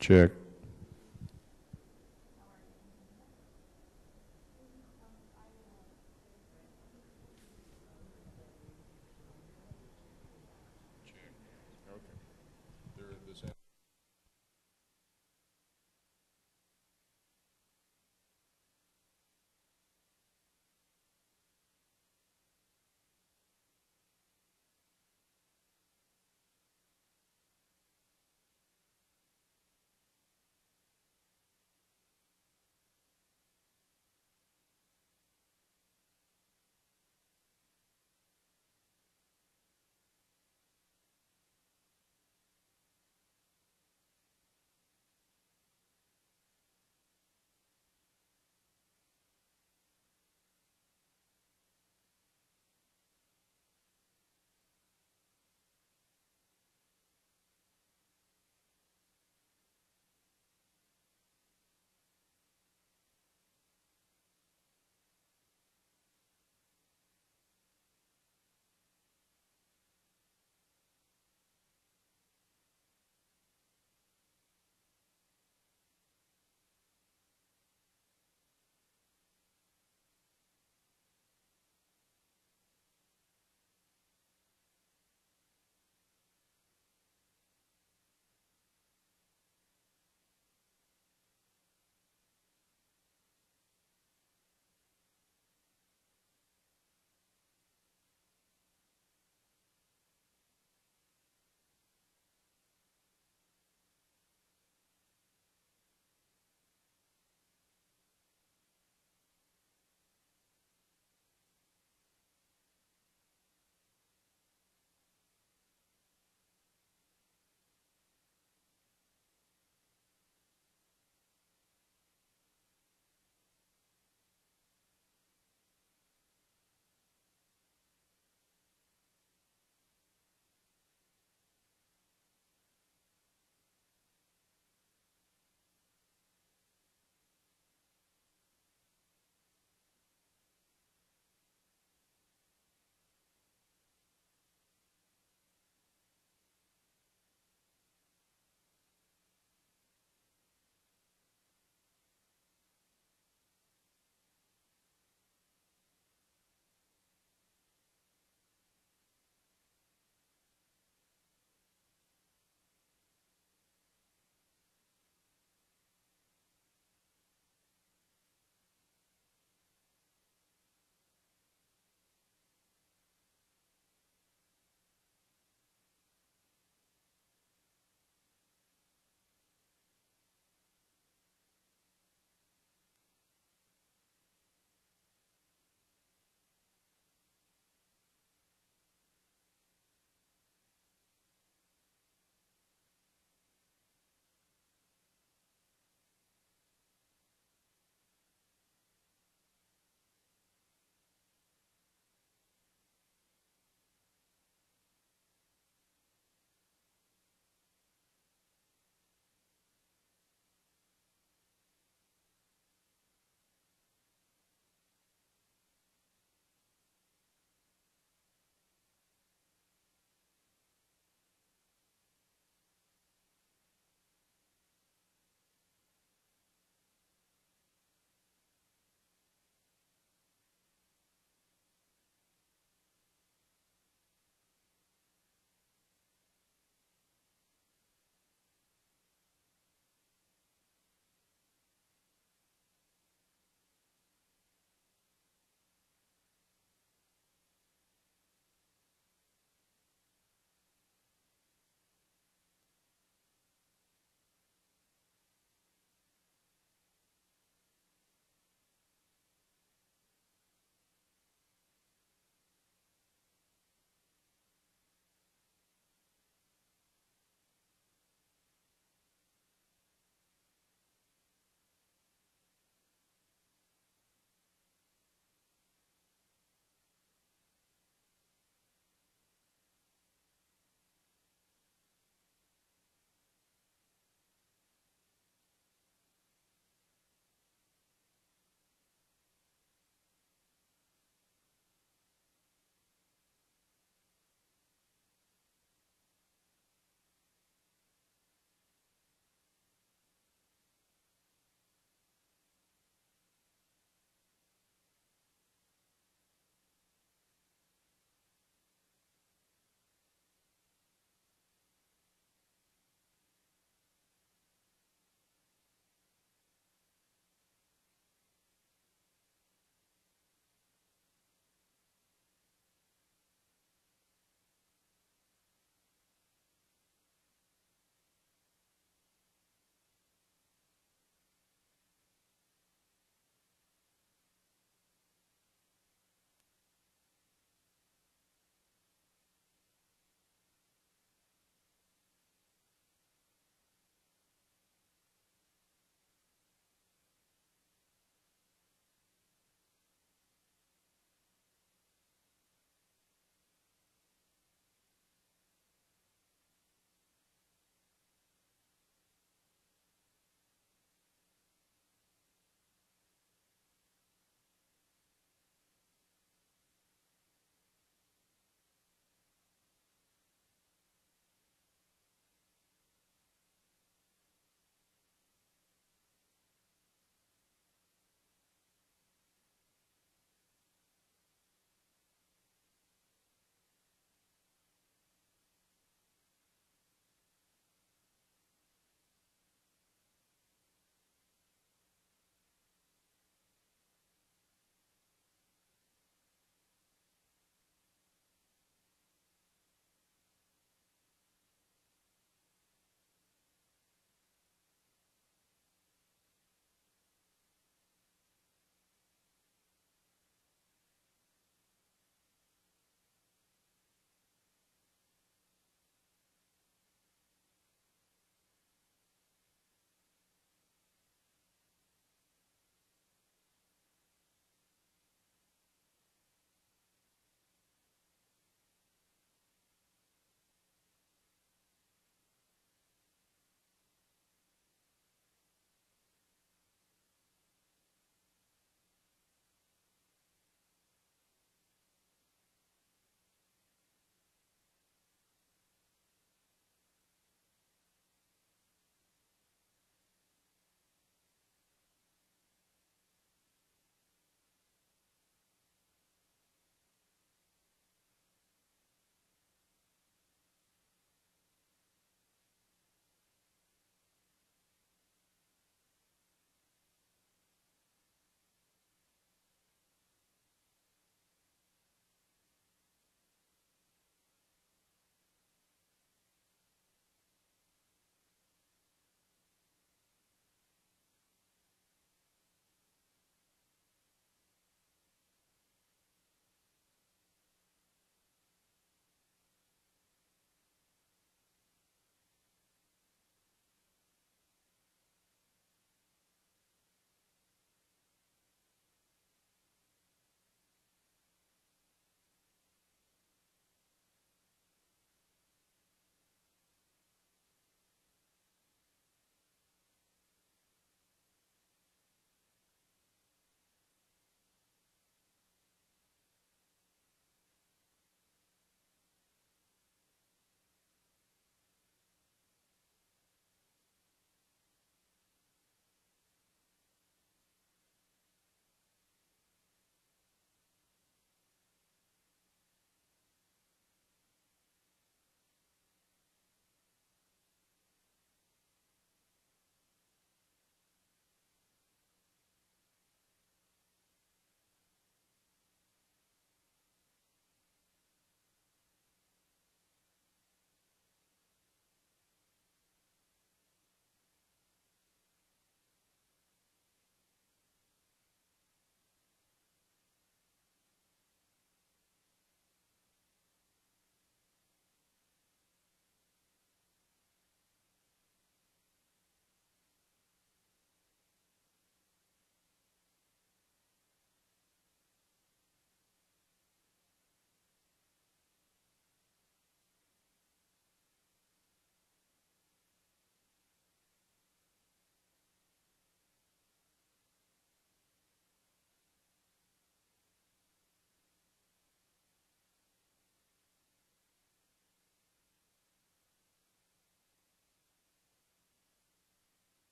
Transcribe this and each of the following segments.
Check.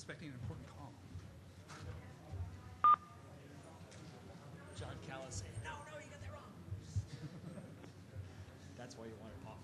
expecting an important call. John Callis saying, no, you got that wrong. That's why you want it off.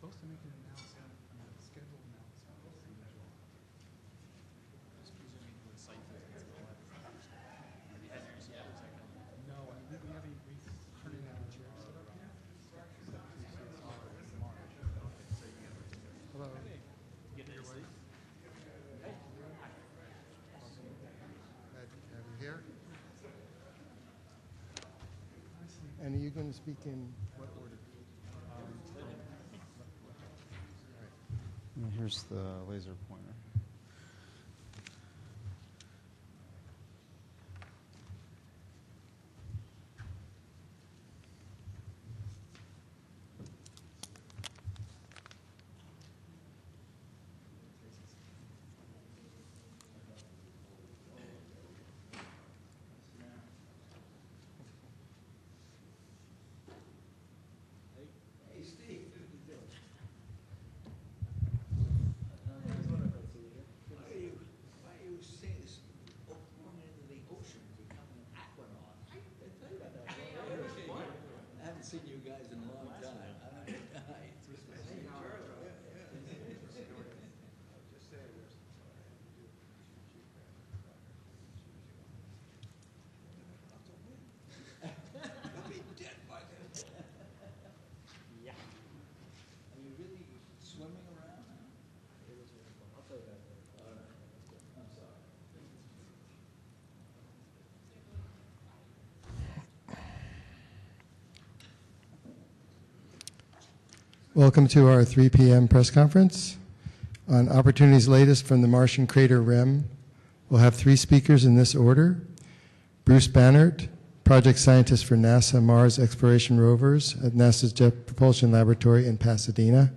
Supposed to make an announcement, a scheduled announcement. Just presuming the site visits and all that. Have you had yours yet? No, we haven't turned in the chair set up yet. Hello. Get your way. Have you here? And are you going to speak in what order? Here's the laser pointer. Seen you guys in a long time. You'll be dead by then. Yeah. Are you really swimming around now? I'll tell you that later. All right. I'm sorry. Welcome to our 3 p.m. press conference on opportunities latest from the Martian crater rim. We'll have 3 speakers in this order. Bruce Bannert, project scientist for NASA Mars exploration rovers at NASA's Jet Propulsion Laboratory in Pasadena.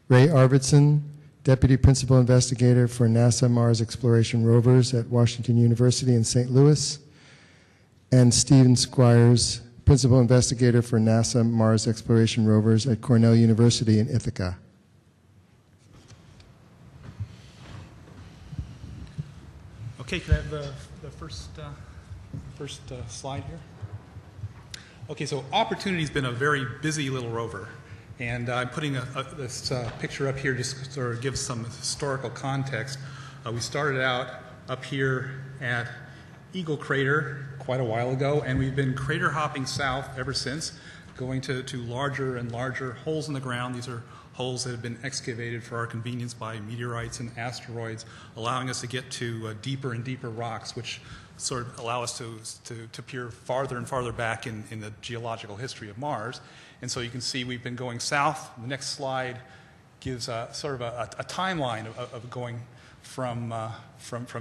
Ray Arvidsson, deputy principal investigator for NASA Mars exploration rovers at Washington University in St. Louis. And Stephen Squires, principal investigator for NASA Mars exploration rovers at Cornell University in Ithaca. Okay, can I have the first slide here? Okay, so Opportunity's been a very busy little rover. And I'm putting this picture up here just to sort of give some historical context. We started out up here at Eagle Crater quite a while ago, and we've been crater hopping south ever since, going to larger and larger holes in the ground. These are holes that have been excavated for our convenience by meteorites and asteroids, allowing us to get to deeper and deeper rocks, which sort of allow us to peer farther and farther back in the geological history of Mars. And so you can see we've been going south. The next slide gives sort of a timeline of going from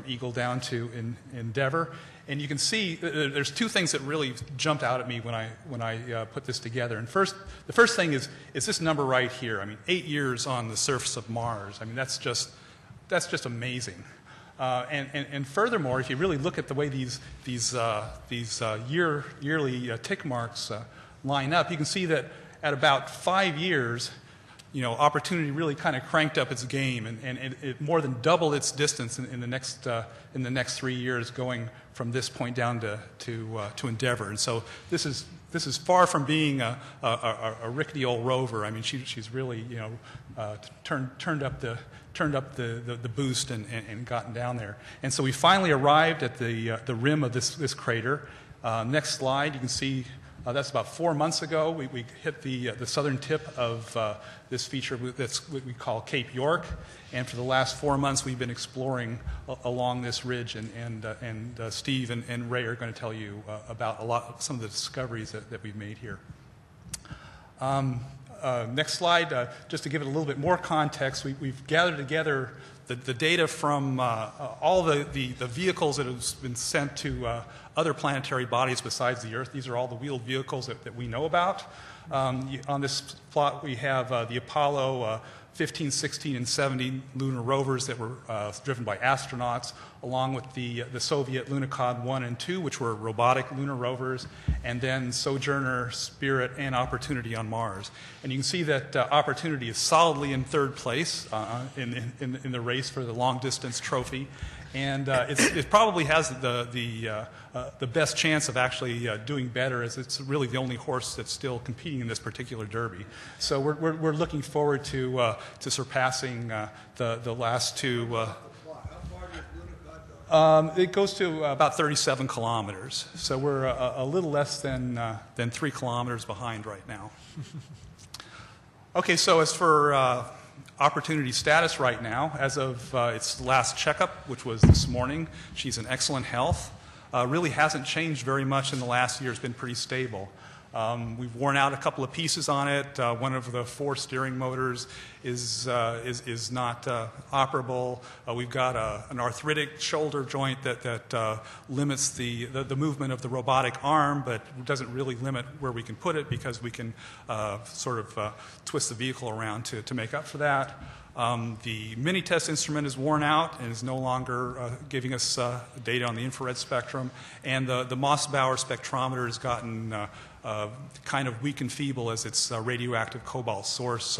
Eagle down to Endeavour. And you can see there's 2 things that really jumped out at me when I put this together. And the first thing is this number right here. I mean, 8 years on the surface of Mars. I mean, that's just amazing. And furthermore, if you really look at the way these yearly tick marks line up, you can see that at about 5 years, Opportunity really kind of cranked up its game, and it more than doubled its distance in the next 3 years, going from this point down to Endeavour. And so this is this is far from being a rickety old rover. I mean, she's really, turned up the boost and gotten down there. And so we finally arrived at the rim of this crater. Next slide, you can see that's about 4 months ago. We hit the southern tip of this feature that's what we call Cape York. And for the last 4 months, we've been exploring along this ridge. And Steve and Ray are going to tell you about some of the discoveries that we've made here. Next slide, just to give it a little bit more context, we've gathered together the data from all the vehicles that have been sent to other planetary bodies besides the Earth. These are all the wheeled vehicles that we know about. On this plot, we have the Apollo 15, 16, and 17 lunar rovers that were driven by astronauts, along with the Soviet Lunokhod 1 and 2, which were robotic lunar rovers, and then Sojourner, Spirit, and Opportunity on Mars. And you can see that Opportunity is solidly in third place in the race for the long-distance trophy. And it probably has the best chance of actually doing better, as it's really the only horse that's still competing in this particular derby. So we're looking forward to surpassing the last two. How far does Lunokhod go? It goes to about 37 kilometers. So we're a little less than 3 kilometers behind right now. Okay, so as for Opportunity status right now, as of its last checkup, which was this morning, she's in excellent health. Really hasn't changed very much in the last year. It's been pretty stable. We've worn out a couple of pieces on it. One of the 4 steering motors is not operable. We've got an arthritic shoulder joint that limits the movement of the robotic arm, but doesn't really limit where we can put it, because we can twist the vehicle around to make up for that. The mini-test instrument is worn out and is no longer giving us data on the infrared spectrum, and the Mossbauer spectrometer has gotten kind of weak and feeble as its radioactive cobalt source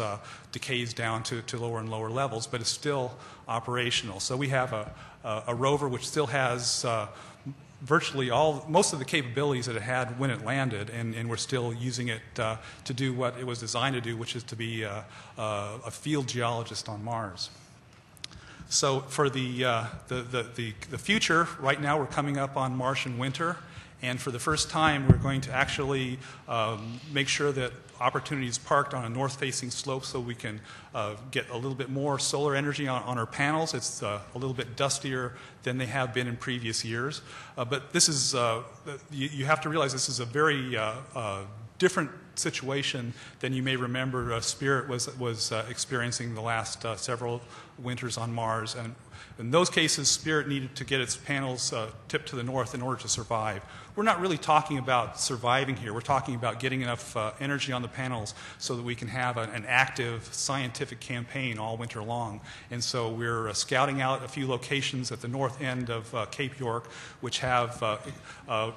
decays down to lower and lower levels, but it's still operational. So we have a rover which still has virtually most of the capabilities that it had when it landed, and we're still using it to do what it was designed to do, which is to be a field geologist on Mars. So for the future, right now we're coming up on Martian winter, and for the first time we're going to actually make sure that Opportunity is parked on a north-facing slope so we can get a little bit more solar energy on our panels. It's a little bit dustier than they have been in previous years. But this is, you have to realize this is a very different situation than you may remember Spirit was experiencing the last several winters on Mars. And in those cases, Spirit needed to get its panels tipped to the north in order to survive. We're not really talking about surviving here. We're talking about getting enough energy on the panels so that we can have an active scientific campaign all winter long. And so we're scouting out a few locations at the north end of Cape York, which have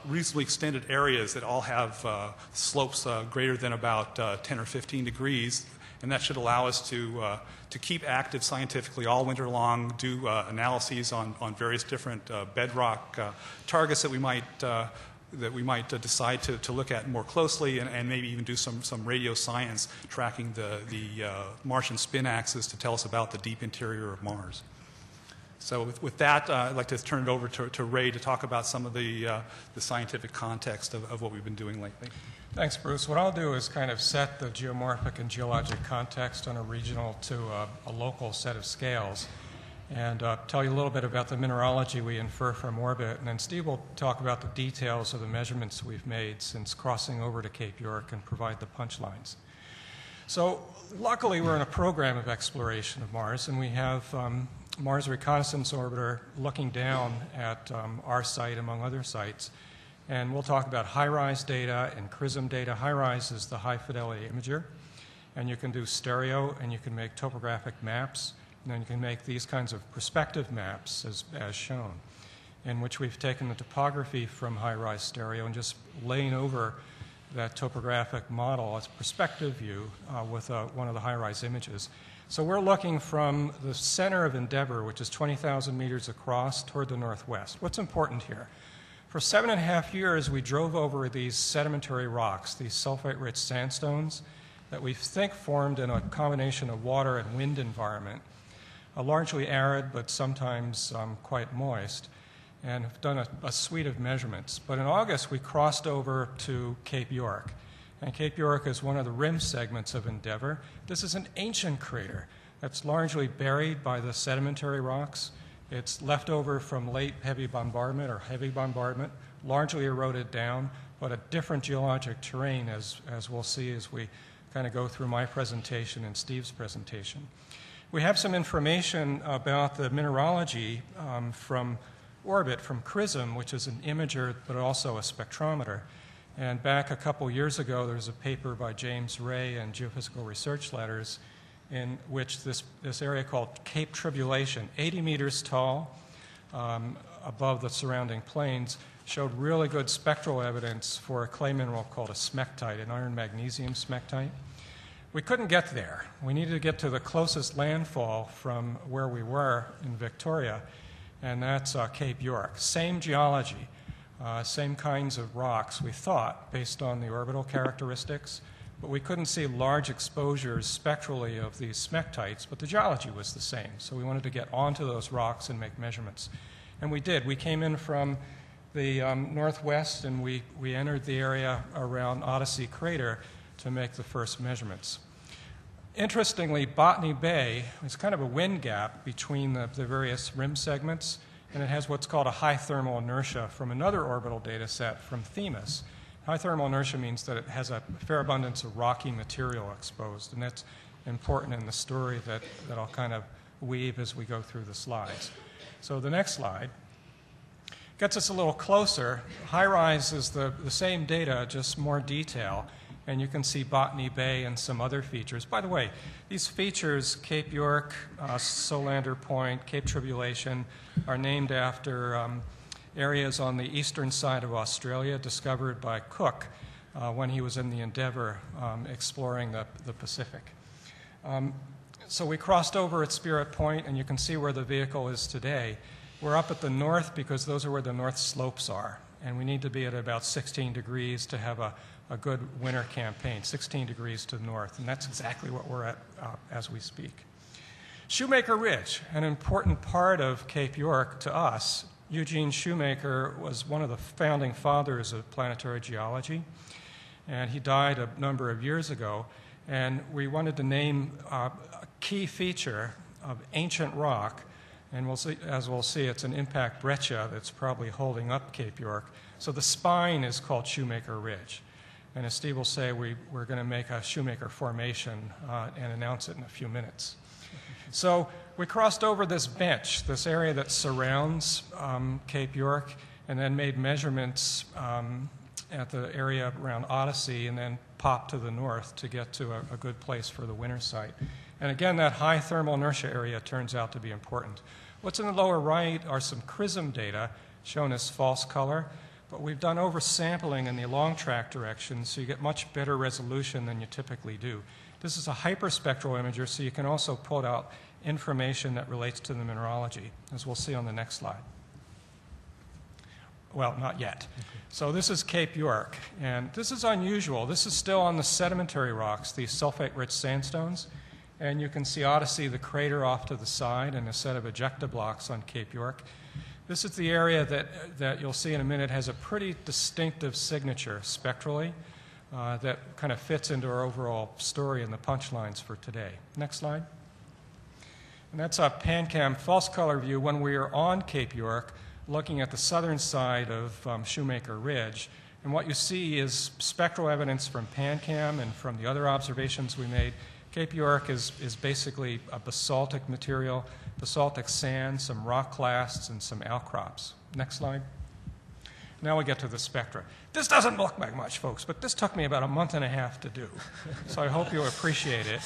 reasonably extended areas that all have slopes greater than about 10 or 15 degrees. And that should allow us to keep active scientifically all winter long, do analyses on various different bedrock targets that we might decide to look at more closely, and maybe even do some radio science tracking the Martian spin axis to tell us about the deep interior of Mars. So with that, I'd like to turn it over to Ray to talk about some of the scientific context of what we've been doing lately. Thanks, Bruce. What I'll do is kind of set the geomorphic and geologic context on a regional to a local set of scales, and tell you a little bit about the mineralogy we infer from orbit, and then Steve will talk about the details of the measurements we've made since crossing over to Cape York and provide the punchlines. So luckily we're in a program of exploration of Mars, and we have Mars Reconnaissance Orbiter looking down at our site among other sites. And we'll talk about HiRISE data and CRISM data. HiRISE is the high-fidelity imager, and you can do stereo, and you can make topographic maps, and then you can make these kinds of perspective maps, as shown, in which we've taken the topography from HiRISE stereo and just laying over that topographic model as perspective view with one of the HiRISE images. So we're looking from the center of Endeavour, which is 20,000 meters across, toward the northwest. What's important here? For 7.5 years, we drove over these sedimentary rocks, these sulfite-rich sandstones that we think formed in a combination of water and wind environment, largely arid but sometimes quite moist, and have done a suite of measurements. But in August, we crossed over to Cape York. And Cape York is one of the rim segments of Endeavour. This is an ancient crater that's largely buried by the sedimentary rocks. It's left over from late heavy bombardment, largely eroded down, but a different geologic terrain, as we'll see as we kind of go through my presentation and Steve's presentation. We have some information about the mineralogy from orbit, from CRISM, which is an imager but also a spectrometer. And back a couple years ago, there was a paper by James Ray and Geophysical Research Letters in which this area called Cape Tribulation, 80 meters tall above the surrounding plains, showed really good spectral evidence for a clay mineral called a smectite, an iron-magnesium smectite. We couldn't get there. We needed to get to the closest landfall from where we were in Victoria, and that's Cape York. Same geology, same kinds of rocks, we thought, based on the orbital characteristics, but we couldn't see large exposures spectrally of these smectites, but the geology was the same. So we wanted to get onto those rocks and make measurements. And we did. We came in from the northwest, and we entered the area around Odyssey Crater to make the first measurements. Interestingly, Botany Bay is kind of a wind gap between the various rim segments, and it has what's called a high thermal inertia from another orbital data set from Themis. High thermal inertia means that it has a fair abundance of rocky material exposed, and that's important in the story that I'll kind of weave as we go through the slides. So the next slide gets us a little closer. High-rise is the same data, just more detail, and you can see Botany Bay and some other features. By the way, these features, Cape York, Solander Point, Cape Tribulation, are named after areas on the eastern side of Australia discovered by Cook when he was in the Endeavour exploring the Pacific. So we crossed over at Spirit Point, and you can see where the vehicle is today. We're up at the north because those are where the north slopes are, and we need to be at about 16 degrees to have a good winter campaign, 16 degrees to the north, and that's exactly what we're at as we speak. Shoemaker Ridge, an important part of Cape York to us. Eugene Shoemaker was one of the founding fathers of planetary geology, and he died a number of years ago, and we wanted to name a key feature of ancient rock, and we'll see, as we'll see, it's an impact breccia that's probably holding up Cape York. So the spine is called Shoemaker Ridge. And as Steve will say, we're going to make a Shoemaker formation and announce it in a few minutes. So we crossed over this bench, this area that surrounds Cape York, and then made measurements at the area around Odyssey, and then popped to the north to get to a good place for the winter site. And again, that high thermal inertia area turns out to be important. What's in the lower right are some CRISM data shown as false color, but we've done oversampling in the long track direction, so you get much better resolution than you typically do. This is a hyperspectral imager, so you can also pull out information that relates to the mineralogy, as we'll see on the next slide. Well, not yet. So this is Cape York, and this is unusual. This is still on the sedimentary rocks, these sulfate-rich sandstones, and you can see Odyssey, the crater off to the side, and a set of ejecta blocks on Cape York. This is the area that you'll see in a minute has a pretty distinctive signature spectrally that kind of fits into our overall story and the punchlines for today. Next slide. And that's a PanCam false color view when we are on Cape York, looking at the southern side of Shoemaker Ridge. And what you see is spectral evidence from PanCam and from the other observations we made. Cape York is basically a basaltic material, basaltic sand, some rock clasts, and some outcrops. Next slide. Now we get to the spectra. This doesn't look like much, folks, but this took me about a month and a half to do. So I hope you'll appreciate it,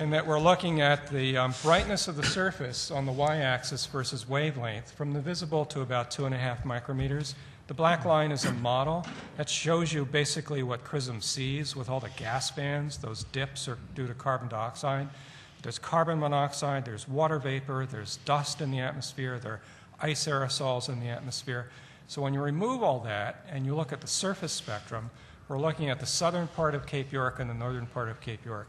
and that we're looking at the brightness of the surface on the y-axis versus wavelength from the visible to about 2.5 micrometers. The black line is a model that shows you basically what CRISM sees with all the gas bands. Those dips are due to carbon dioxide. There's carbon monoxide, there's water vapor, there's dust in the atmosphere, there are ice aerosols in the atmosphere. So when you remove all that and you look at the surface spectrum, we're looking at the southern part of Cape York and the northern part of Cape York.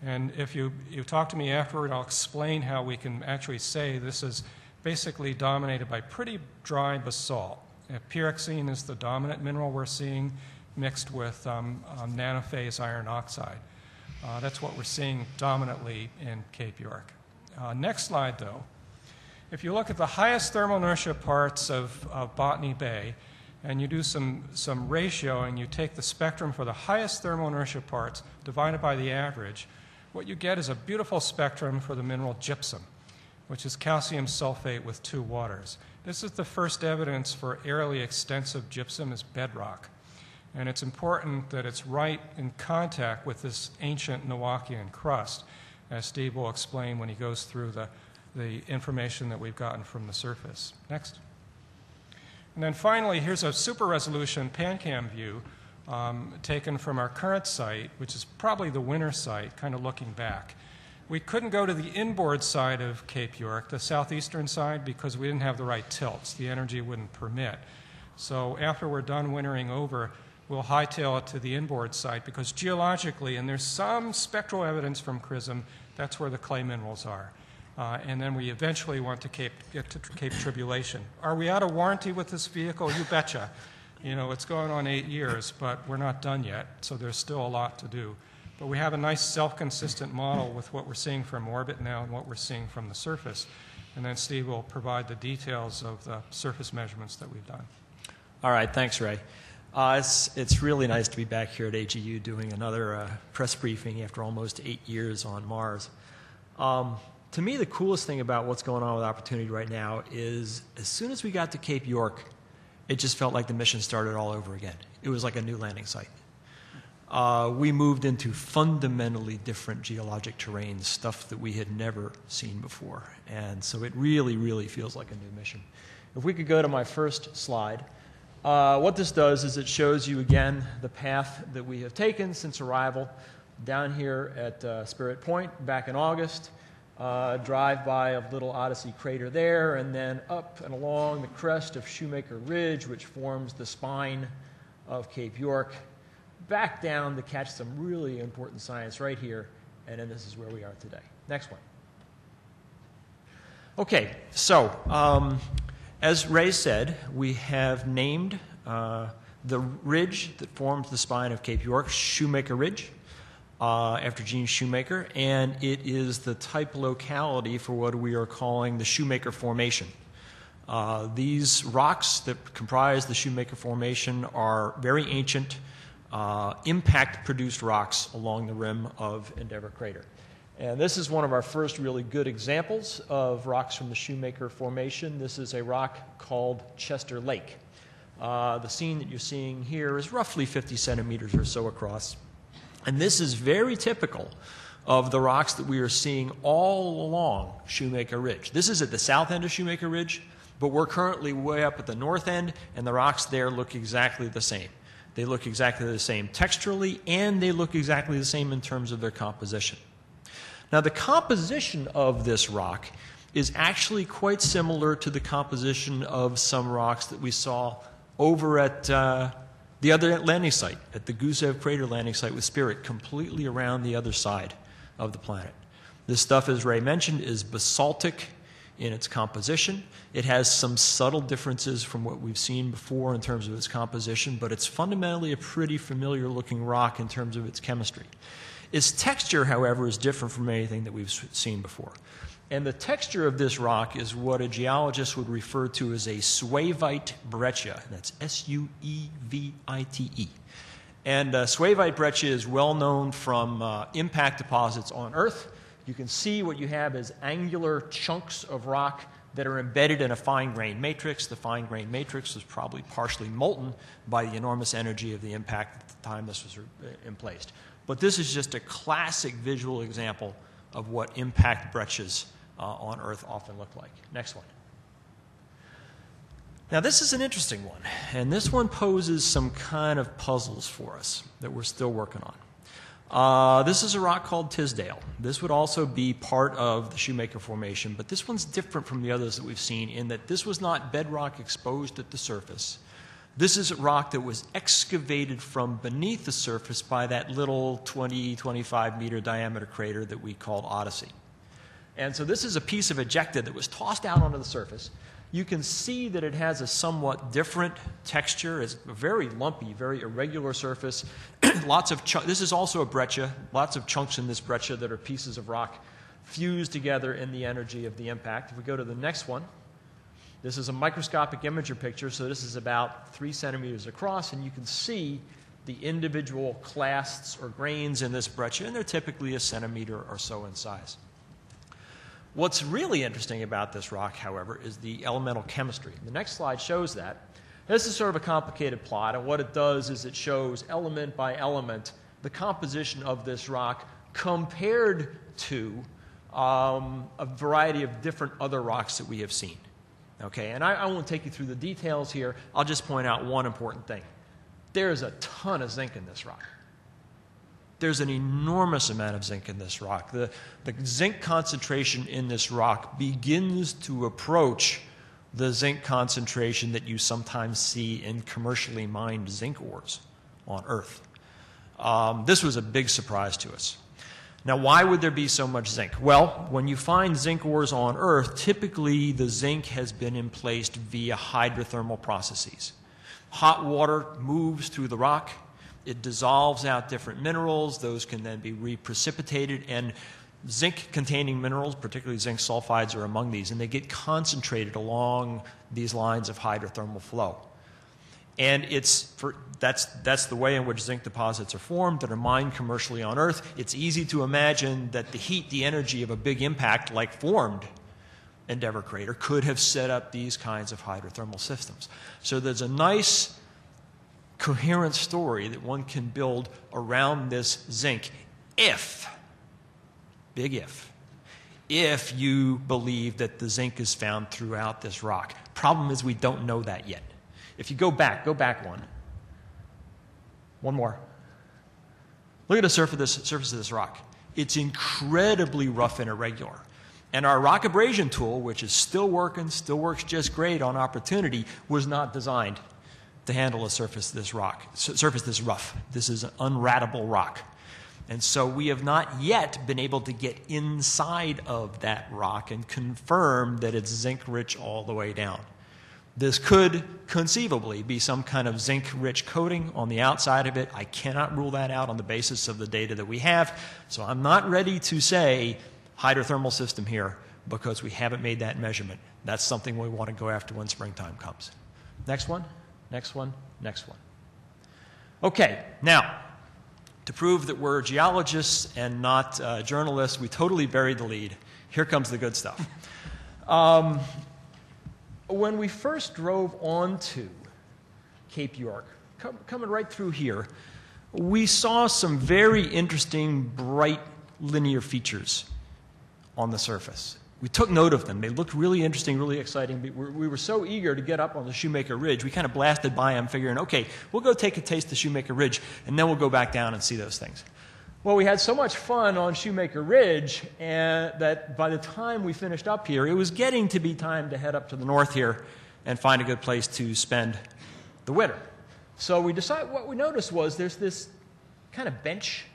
And if you talk to me afterward, I'll explain how we can actually say this is basically dominated by pretty dry basalt. Pyroxene is the dominant mineral we're seeing, mixed with nanophase iron oxide. That's what we're seeing dominantly in Cape York. Next slide, though. If you look at the highest thermal inertia parts of Botany Bay, and you do some ratio, and you take the spectrum for the highest thermal inertia parts divided by the average, what you get is a beautiful spectrum for the mineral gypsum, which is calcium sulfate with 2 waters. This is the first evidence for aerially extensive gypsum as bedrock. And it's important that it's right in contact with this ancient Noachian crust, as Steve will explain when he goes through the information that we've gotten from the surface. Next. And then finally, here's a super resolution PanCam view taken from our current site, which is probably the winter site, kind of looking back. We couldn't go to the inboard side of Cape York, the southeastern side, because we didn't have the right tilts. The energy wouldn't permit. So after we're done wintering over, we'll hightail it to the inboard site, because geologically, and there's some spectral evidence from CRISM, that's where the clay minerals are. And then we eventually want to get to Cape Tribulation. Are we out of warranty with this vehicle? You betcha. You know, it's going on 8 years, but we're not done yet, so there's still a lot to do. But we have a nice self-consistent model with what we're seeing from orbit now and what we're seeing from the surface. And then Steve will provide the details of the surface measurements that we've done. All right, thanks, Ray. It's really nice to be back here at AGU doing another press briefing after almost 8 years on Mars. To me, the coolest thing about what's going on with Opportunity right now is as soon as we got to Cape York, it just felt like the mission started all over again. It was like a new landing site. We moved into fundamentally different geologic terrains, stuff that we had never seen before. And so it really, really feels like a new mission. If we could go to my first slide. What this does is it shows you again the path that we have taken since arrival down here at Spirit Point back in August. Drive by a little Odyssey crater there, and then up and along the crest of Shoemaker Ridge, which forms the spine of Cape York, back down to catch some really important science right here, and then this is where we are today. Next one. Okay, so as Ray said, we have named the ridge that forms the spine of Cape York Shoemaker Ridge, after Gene Shoemaker, and it is the type locality for what we are calling the Shoemaker Formation. These rocks that comprise the Shoemaker Formation are very ancient, impact-produced rocks along the rim of Endeavour Crater. And this is one of our first really good examples of rocks from the Shoemaker Formation. This is a rock called Chester Lake. The scene that you're seeing here is roughly 50 centimeters or so across. And this is very typical of the rocks that we are seeing all along Shoemaker Ridge. This is at the south end of Shoemaker Ridge, but we're currently way up at the north end, and the rocks there look exactly the same. They look exactly the same texturally, and they look exactly the same in terms of their composition. Now, the composition of this rock is actually quite similar to the composition of some rocks that we saw over at the other landing site, at the Gusev Crater landing site with Spirit, completely around the other side of the planet. This stuff, as Ray mentioned, is basaltic in its composition. It has some subtle differences from what we've seen before in terms of its composition, but it's fundamentally a pretty familiar looking rock in terms of its chemistry. Its texture, however, is different from anything that we've seen before. And the texture of this rock is what a geologist would refer to as a suevite breccia. That's S-U-E-V-I-T-E. And suevite breccia is well known from impact deposits on Earth. You can see what you have as angular chunks of rock that are embedded in a fine-grained matrix. The fine-grained matrix was probably partially molten by the enormous energy of the impact at the time this was emplaced. But this is just a classic visual example of what impact breccias on Earth often look like. Next one. Now, this is an interesting one, and this one poses some kind of puzzles for us that we're still working on. This is a rock called Tisdale. This would also be part of the Shoemaker Formation, but this one's different from the others that we've seen in that this was not bedrock exposed at the surface. This is a rock that was excavated from beneath the surface by that little 20, 25 meter diameter crater that we called Odyssey. And so this is a piece of ejecta that was tossed out onto the surface. You can see that it has a somewhat different texture. It's a very lumpy, very irregular surface. Lots of this is also a breccia. Lots of chunks in this breccia that are pieces of rock fused together in the energy of the impact. If we go to the next one, this is a microscopic imager picture, so this is about 3 centimeters across, and you can see the individual clasts or grains in this breccia, and they're typically a centimeter or so in size. What's really interesting about this rock, however, is the elemental chemistry. The next slide shows that. This is sort of a complicated plot, and what it does is it shows element by element the composition of this rock compared to a variety of different other rocks that we have seen. Okay, and I won't take you through the details here. I'll just point out one important thing. There's a ton of zinc in this rock. There's an enormous amount of zinc in this rock. The zinc concentration in this rock begins to approach the zinc concentration that you sometimes see in commercially mined zinc ores on Earth. This was a big surprise to us. Now, why would there be so much zinc? Well, when you find zinc ores on Earth, typically the zinc has been emplaced via hydrothermal processes. Hot water moves through the rock. It dissolves out different minerals. Those can then be reprecipitated, and zinc-containing minerals, particularly zinc sulfides, are among these, and they get concentrated along these lines of hydrothermal flow. And that's the way in which zinc deposits are formed that are mined commercially on Earth. It's easy to imagine that the heat, the energy of a big impact like formed Endeavour Crater could have set up these kinds of hydrothermal systems. So there's a nice coherent story that one can build around this zinc if, big if you believe that the zinc is found throughout this rock. Problem is we don't know that yet. If you go back one. One more. Look at the surface of this rock. It's incredibly rough and irregular. And our rock abrasion tool, which is still working, still works just great on Opportunity, was not designed to handle a surface this rough. This is an unrattable rock. And so we have not yet been able to get inside of that rock and confirm that it's zinc-rich all the way down. This could conceivably be some kind of zinc-rich coating on the outside of it. I cannot rule that out on the basis of the data that we have. So I'm not ready to say hydrothermal system here because we haven't made that measurement. That's something we want to go after when springtime comes. Next one, next one, next one. Okay, now, to prove that we're geologists and not journalists, we totally buried the lead. Here comes the good stuff. When we first drove onto Cape York, coming right through here, we saw some very interesting, bright, linear features on the surface. We took note of them. They looked really interesting, really exciting. We were so eager to get up on the Shoemaker Ridge, we kind of blasted by them, figuring, okay, we'll go take a taste of Shoemaker Ridge, and then we'll go back down and see those things. Well, we had so much fun on Shoemaker Ridge that by the time we finished up here, it was getting to be time to head up to the north here and find a good place to spend the winter. So we decided, what we noticed was there's this kind of bench.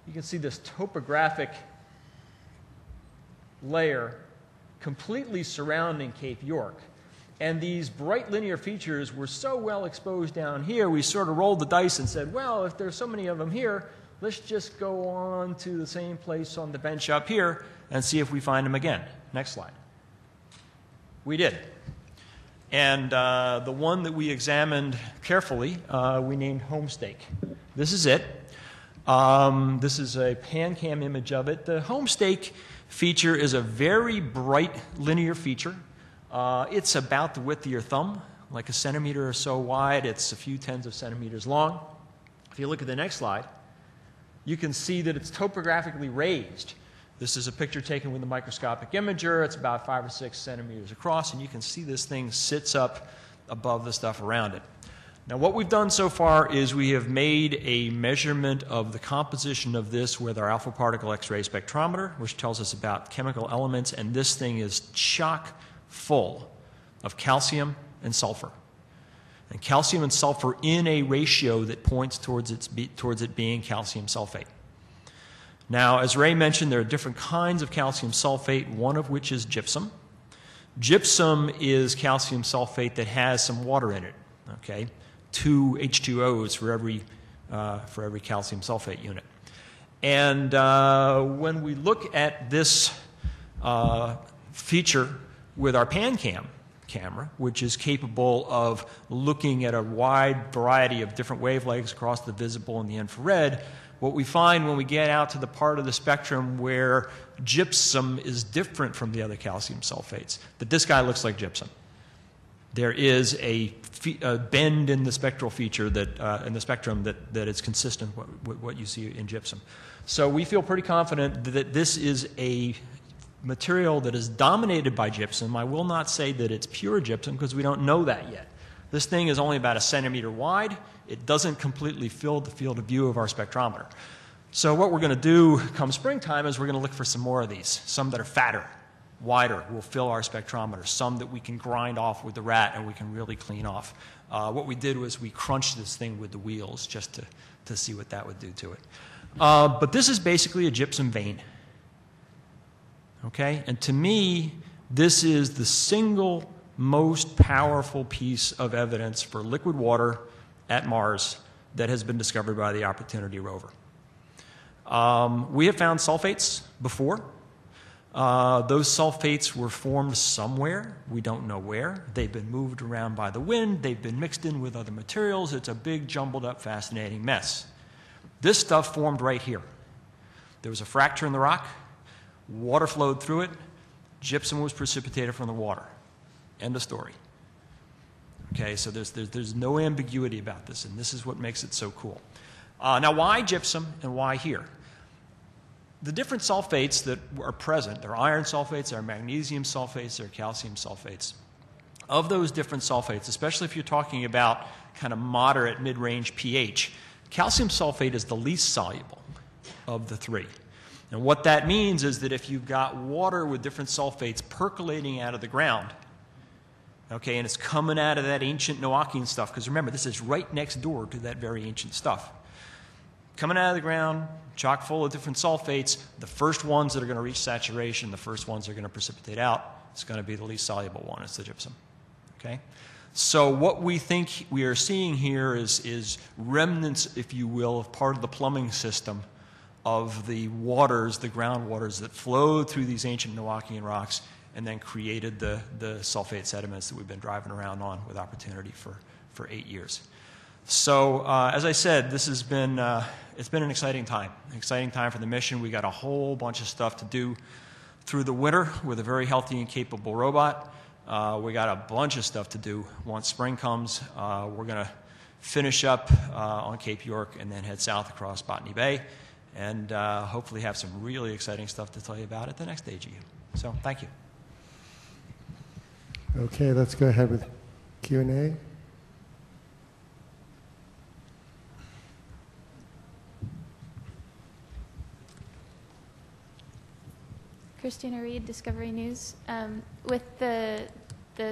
You can see this topographic layer completely surrounding Cape York. And these bright linear features were so well exposed down here, we sort of rolled the dice and said, well, if there's so many of them here, let's just go on to the same place on the bench up here and see if we find them again. Next slide. We did. And the one that we examined carefully, we named Homestake. This is it. This is a pan-cam image of it. The Homestake feature is a very bright linear feature. It's about the width of your thumb, like a centimeter or so wide. It's a few tens of centimeters long. If you look at the next slide, you can see that it's topographically raised. This is a picture taken with a microscopic imager. It's about 5 or 6 centimeters across, and you can see this thing sits up above the stuff around it. Now, what we've done so far is we have made a measurement of the composition of this with our alpha particle X-ray spectrometer, which tells us about chemical elements, and this thing is chock full of calcium and sulfur. And calcium and sulfur in a ratio that points towards it being calcium sulfate. Now, as Ray mentioned, there are different kinds of calcium sulfate, one of which is gypsum. Gypsum is calcium sulfate that has some water in it, okay? 2 H2Os for every calcium sulfate unit. And when we look at this feature with our PanCam camera, which is capable of looking at a wide variety of different wavelengths across the visible and the infrared, what we find when we get out to the part of the spectrum where gypsum is different from the other calcium sulfates, that this guy looks like gypsum. There is a bend in the spectral feature in the spectrum that is consistent with what you see in gypsum. So we feel pretty confident that this is a material that is dominated by gypsum. I will not say that it's pure gypsum because we don't know that yet. This thing is only about 1 centimeter wide. It doesn't completely fill the field of view of our spectrometer. So what we're going to do come springtime is we're going to look for some more of these, some that are fatter, wider, will fill our spectrometer, some that we can grind off with the rat and we can really clean off. What we did was we crunched this thing with the wheels just to see what that would do to it. But this is basically a gypsum vein. Okay? And to me, this is the single most powerful piece of evidence for liquid water at Mars that has been discovered by the Opportunity rover. We have found sulfates before. Those sulfates were formed somewhere. We don't know where. They've been moved around by the wind. They've been mixed in with other materials. It's a big, jumbled up, fascinating mess. This stuff formed right here. There was a fracture in the rock. Water flowed through it. Gypsum was precipitated from the water. End of story. Okay, so there's no ambiguity about this, and this is what makes it so cool. Now, why gypsum and why here? The different sulfates that are present, there are iron sulfates, there are magnesium sulfates, there are calcium sulfates. Of those different sulfates, especially if you're talking about kind of moderate, mid-range pH, calcium sulfate is the least soluble of the three. And what that means is that if you've got water with different sulfates percolating out of the ground, okay, and it's coming out of that ancient Noachian stuff, because remember, this is right next door to that very ancient stuff. Coming out of the ground, chock full of different sulfates, the first ones that are going to reach saturation, the first ones that are going to precipitate out, it's going to be the least soluble one, it's the gypsum. Okay? So what we think we are seeing here is remnants, if you will, of part of the plumbing system of the waters, the groundwaters that flowed through these ancient Noachian rocks and then created the sulfate sediments that we've been driving around on with Opportunity for 8 years. So as I said, this has been it's been an exciting time for the mission. We got a whole bunch of stuff to do through the winter with a very healthy and capable robot. We got a bunch of stuff to do once spring comes. We're going to finish up on Cape York and then head south across Botany Bay and hopefully have some really exciting stuff to tell you about at the next AGU. So thank you. Okay, let's go ahead with Q&A. Christina Reed, Discovery News. With the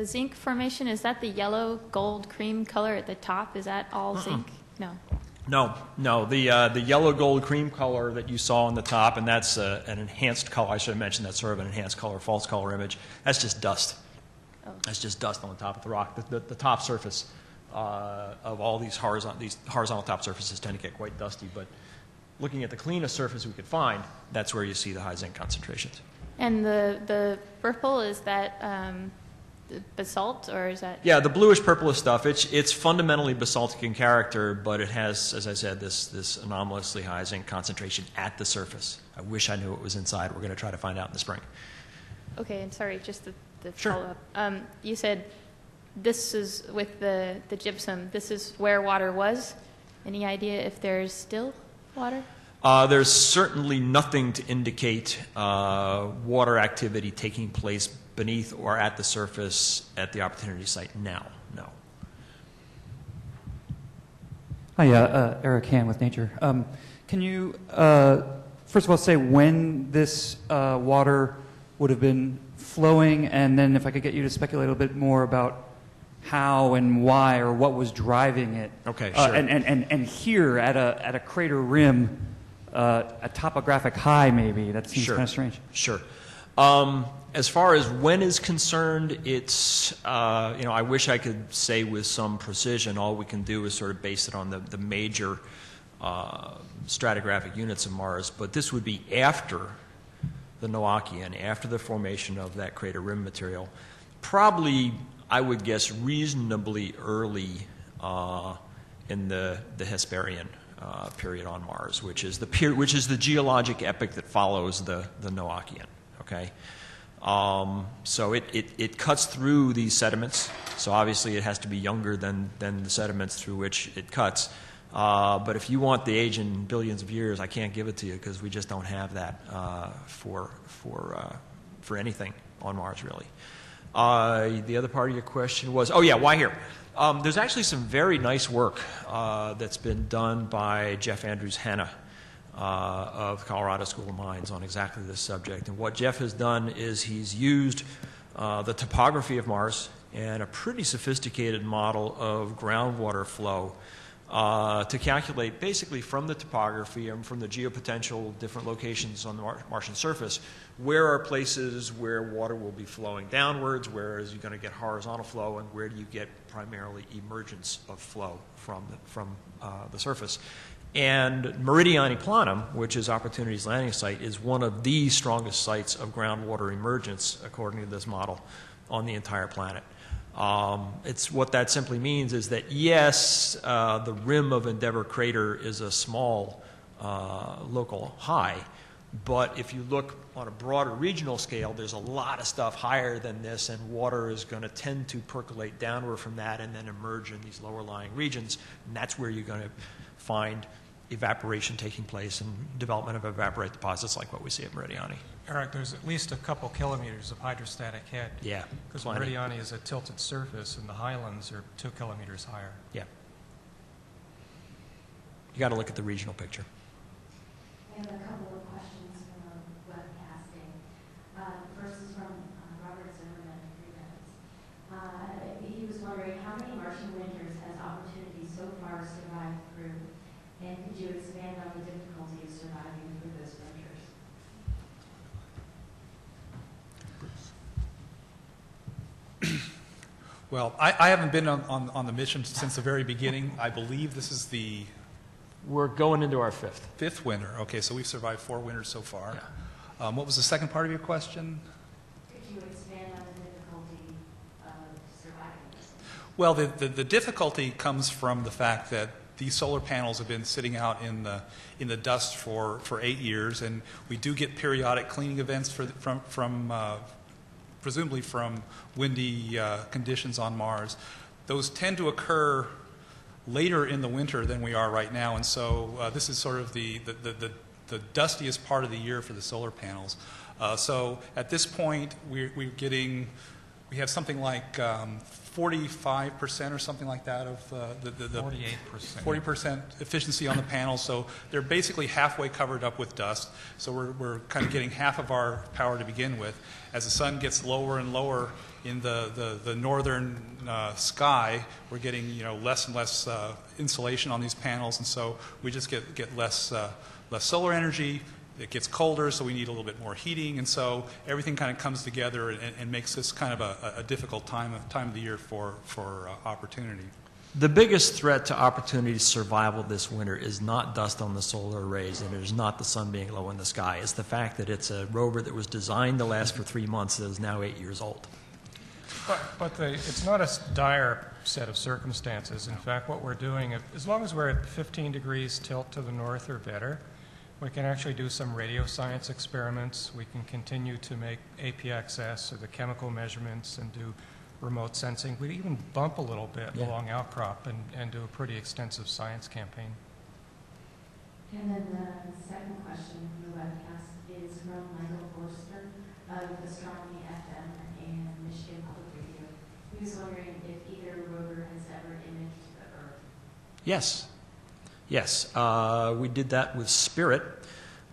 zinc formation, is that the yellow, gold, cream color at the top? Is that all zinc? No. No. The yellow, gold, cream color that you saw on the top, and that's an enhanced color. I should have mentioned that's sort of an enhanced color, false color image. That's just dust. Oh. That's just dust on the top of the rock. The top surface of all these horizontal top surfaces tend to get quite dusty, but looking at the cleanest surface we could find, that's where you see the high zinc concentrations. And the purple, is that basalt, or is that? Yeah, the bluish purplish stuff. It's fundamentally basaltic in character, but it has, as I said, this anomalously high zinc concentration at the surface. I wish I knew what was inside. We're going to try to find out in the spring. Okay, and sorry, just the Sure. follow-up. You said this is with the gypsum. This is where water was. Any idea if there's still water? There's certainly nothing to indicate water activity taking place beneath or at the surface at the Opportunity site now, no. Hi, Eric Han with Nature. Can you, first of all, say when this water would have been flowing, and then if I could get you to speculate a little bit more about how and why or what was driving it? Okay, sure. And here at a crater rim, a topographic high maybe, that seems Sure. kind of strange. Sure. As far as when is concerned, it's, I wish I could say with some precision. All we can do is sort of base it on the major stratigraphic units of Mars. But this would be after the Noachian, after the formation of that crater rim material. Probably, I would guess, reasonably early in the Hesperian period on Mars, which is the geologic epoch that follows the Noachian. Okay. So it cuts through these sediments. So obviously it has to be younger than the sediments through which it cuts. But if you want the age in billions of years, I can't give it to you because we just don't have that for anything on Mars, really. The other part of your question was, why here? There's actually some very nice work that's been done by Jeff Andrews Hanna of Colorado School of Mines on exactly this subject. And what Jeff has done is he's used the topography of Mars and a pretty sophisticated model of groundwater flow to calculate basically from the topography and from the geopotential different locations on the Martian surface, where are places where water will be flowing downwards, where is you going to get horizontal flow, and where do you get primarily emergence of flow from the surface. And Meridiani Planum, which is Opportunity's landing site, is one of the strongest sites of groundwater emergence, according to this model, on the entire planet. It's what that simply means is that, yes, the rim of Endeavour Crater is a small local high, but if you look on a broader regional scale, there's a lot of stuff higher than this, and water is going to tend to percolate downward from that and then emerge in these lower-lying regions, and that's where you're going to find evaporation taking place and development of evaporite deposits like what we see at Meridiani. Eric, there's at least a couple kilometers of hydrostatic head. Yeah. Because Meridiani is a tilted surface and the highlands are 2 kilometers higher. Yeah. You got to look at the regional picture. We have a couple of questions from webcasting. First is from Robert Zimmerman, 3 minutes. He was wondering how many Martian winters has Opportunity so far survived through, and could you expand on the difficulty of surviving through those winters? Well, I haven't been on the mission since the very beginning. I believe this is the We're going into our fifth winter. Okay, so we've survived 4 winters so far. Yeah. What was the second part of your question? Could you expand on the difficulty of surviving this? Well, the difficulty comes from the fact that these solar panels have been sitting out in the dust for 8 years, and we do get periodic cleaning events presumably from windy conditions on Mars. Those tend to occur later in the winter than we are right now, and so this is sort of the dustiest part of the year for the solar panels. So at this point, we have something like 45% or something like that of the 40% efficiency on the panels. So they're basically halfway covered up with dust. So we're kind of getting half of our power to begin with. As the sun gets lower and lower in the northern sky, we're getting less and less insulation on these panels, and so we just get less solar energy. It gets colder, so we need a little bit more heating, and so everything kind of comes together and makes this kind of a difficult time of the year for Opportunity. The biggest threat to Opportunity's survival this winter is not dust on the solar arrays, and it is not the sun being low in the sky. It's the fact that it's a rover that was designed to last for 3 months that is now 8 years old. But it's not a dire set of circumstances. In fact, what we're doing, as long as we're at 15 degrees tilt to the north or better, we can actually do some radio science experiments. We can continue to make APXS, or the chemical measurements, and do remote sensing. We even bump a little bit along outcrop and do a pretty extensive science campaign. And then the second question from the webcast is from Michael Forster of Astronomy FM and Michigan Public Radio. He was wondering if either rover has ever imaged the Earth. Yes. Yes, we did that with Spirit.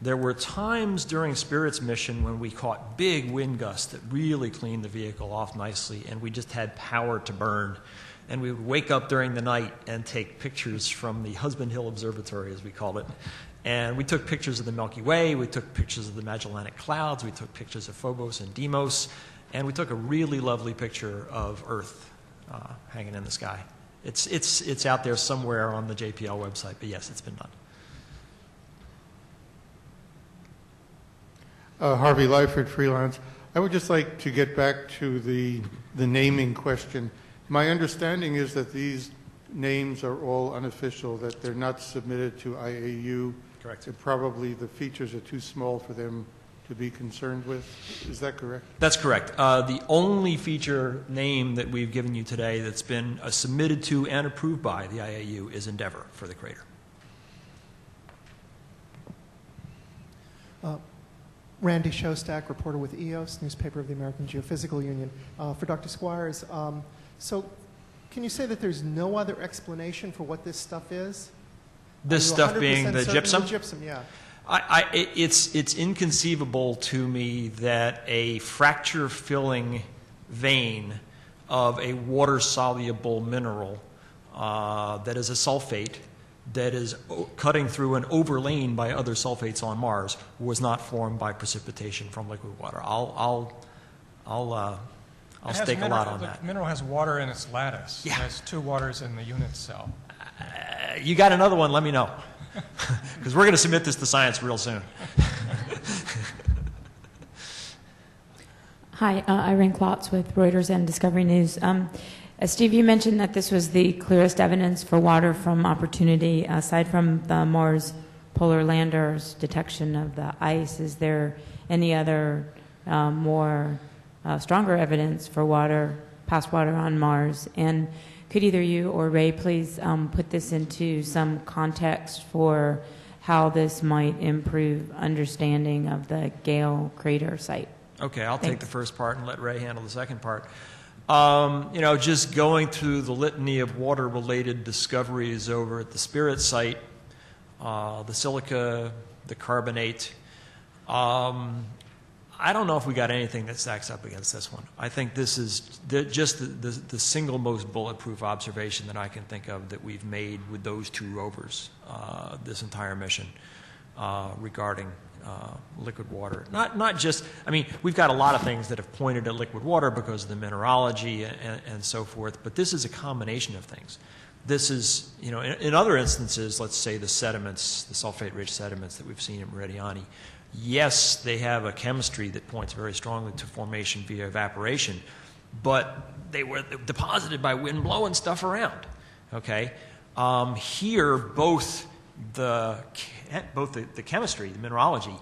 There were times during Spirit's mission when we caught big wind gusts that really cleaned the vehicle off nicely, and we just had power to burn. And we would wake up during the night and take pictures from the Husband Hill Observatory, as we called it. And we took pictures of the Milky Way, we took pictures of the Magellanic Clouds, we took pictures of Phobos and Deimos, and we took a really lovely picture of Earth hanging in the sky. It's out there somewhere on the JPL website, but yes, it's been done. Harvey Lyford, freelance. I would just like to get back to the naming question. My understanding is that these names are all unofficial, that they're not submitted to IAU. Correct. And probably the features are too small for them to be concerned with. Is that correct? That's correct. The only feature name that we've given you today that's been submitted to and approved by the IAU is Endeavour for the crater. Randy Shostak, reporter with EOS, newspaper of the American Geophysical Union. For Dr. Squires, so can you say that there's no other explanation for what this stuff is? This stuff being the certain gypsum? The gypsum, yeah. It's inconceivable to me that a fracture-filling vein of a water-soluble mineral that is a sulfate that is cutting through and overlain by other sulfates on Mars was not formed by precipitation from liquid water. I'll stake a lot on that. The mineral has water in its lattice. Yeah. It has 2 waters in the unit cell. You got another one, let me know. Because we're going to submit this to science real soon. Hi, Irene Klotz with Reuters and Discovery News. Steve, you mentioned that this was the clearest evidence for water from Opportunity. Aside from the Mars Polar Lander's detection of the ice, is there any other more stronger evidence for water, past water on Mars? And could either you or Ray please put this into some context for how this might improve understanding of the Gale crater site? Okay, I'll Thanks. take the first part and let Ray handle the second part. Just going through the litany of water-related discoveries over at the Spirit site, the silica, the carbonate, I don't know if we got anything that stacks up against this one. I think this is just the single most bulletproof observation that I can think of that we've made with those 2 rovers this entire mission regarding liquid water. Not just, I mean, we've got a lot of things that have pointed at liquid water because of the mineralogy and so forth, but this is a combination of things. This is, in other instances, let's say the sediments, the sulfate-rich sediments that we've seen in Meridiani, yes, they have a chemistry that points very strongly to formation via evaporation, but they were deposited by wind blowing stuff around, okay? Here, both the chemistry, the mineralogy,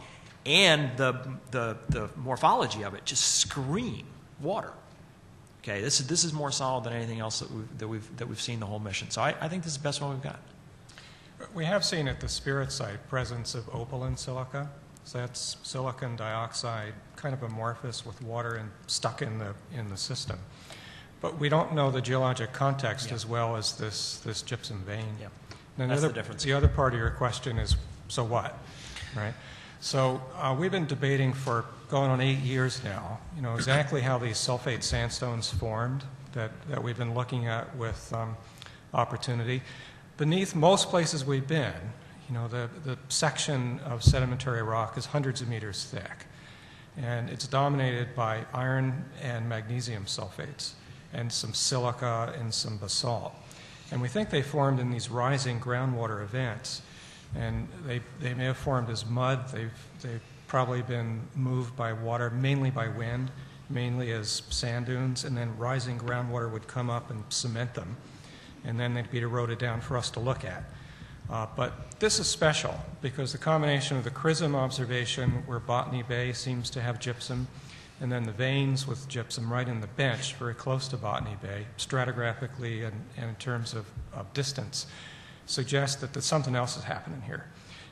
and the morphology of it just scream water. Okay, this is more solid than anything else that we've seen the whole mission. So I think this is the best one we've got. We have seen at the Spirit site presence of opaline silica. So that's silicon dioxide, kind of amorphous with water and stuck in the system. But we don't know the geologic context as well as this gypsum vein. Yeah. And That's the difference. The other part of your question is, so what, right? So we've been debating for going on 8 years now, exactly how these sulfate sandstones formed that we've been looking at with Opportunity. Beneath most places we've been, the section of sedimentary rock is hundreds of meters thick, and it's dominated by iron and magnesium sulfates and some silica and some basalt. And we think they formed in these rising groundwater events. And they may have formed as mud. They've probably been moved by water, mainly by wind, mainly as sand dunes, and then rising groundwater would come up and cement them. And then they'd be eroded down for us to look at. But this is special because the combination of the Chrism observation, where Botany Bay seems to have gypsum, and then the veins with gypsum right in the bench, very close to Botany Bay, stratigraphically and in terms of distance, suggests that something else is happening here.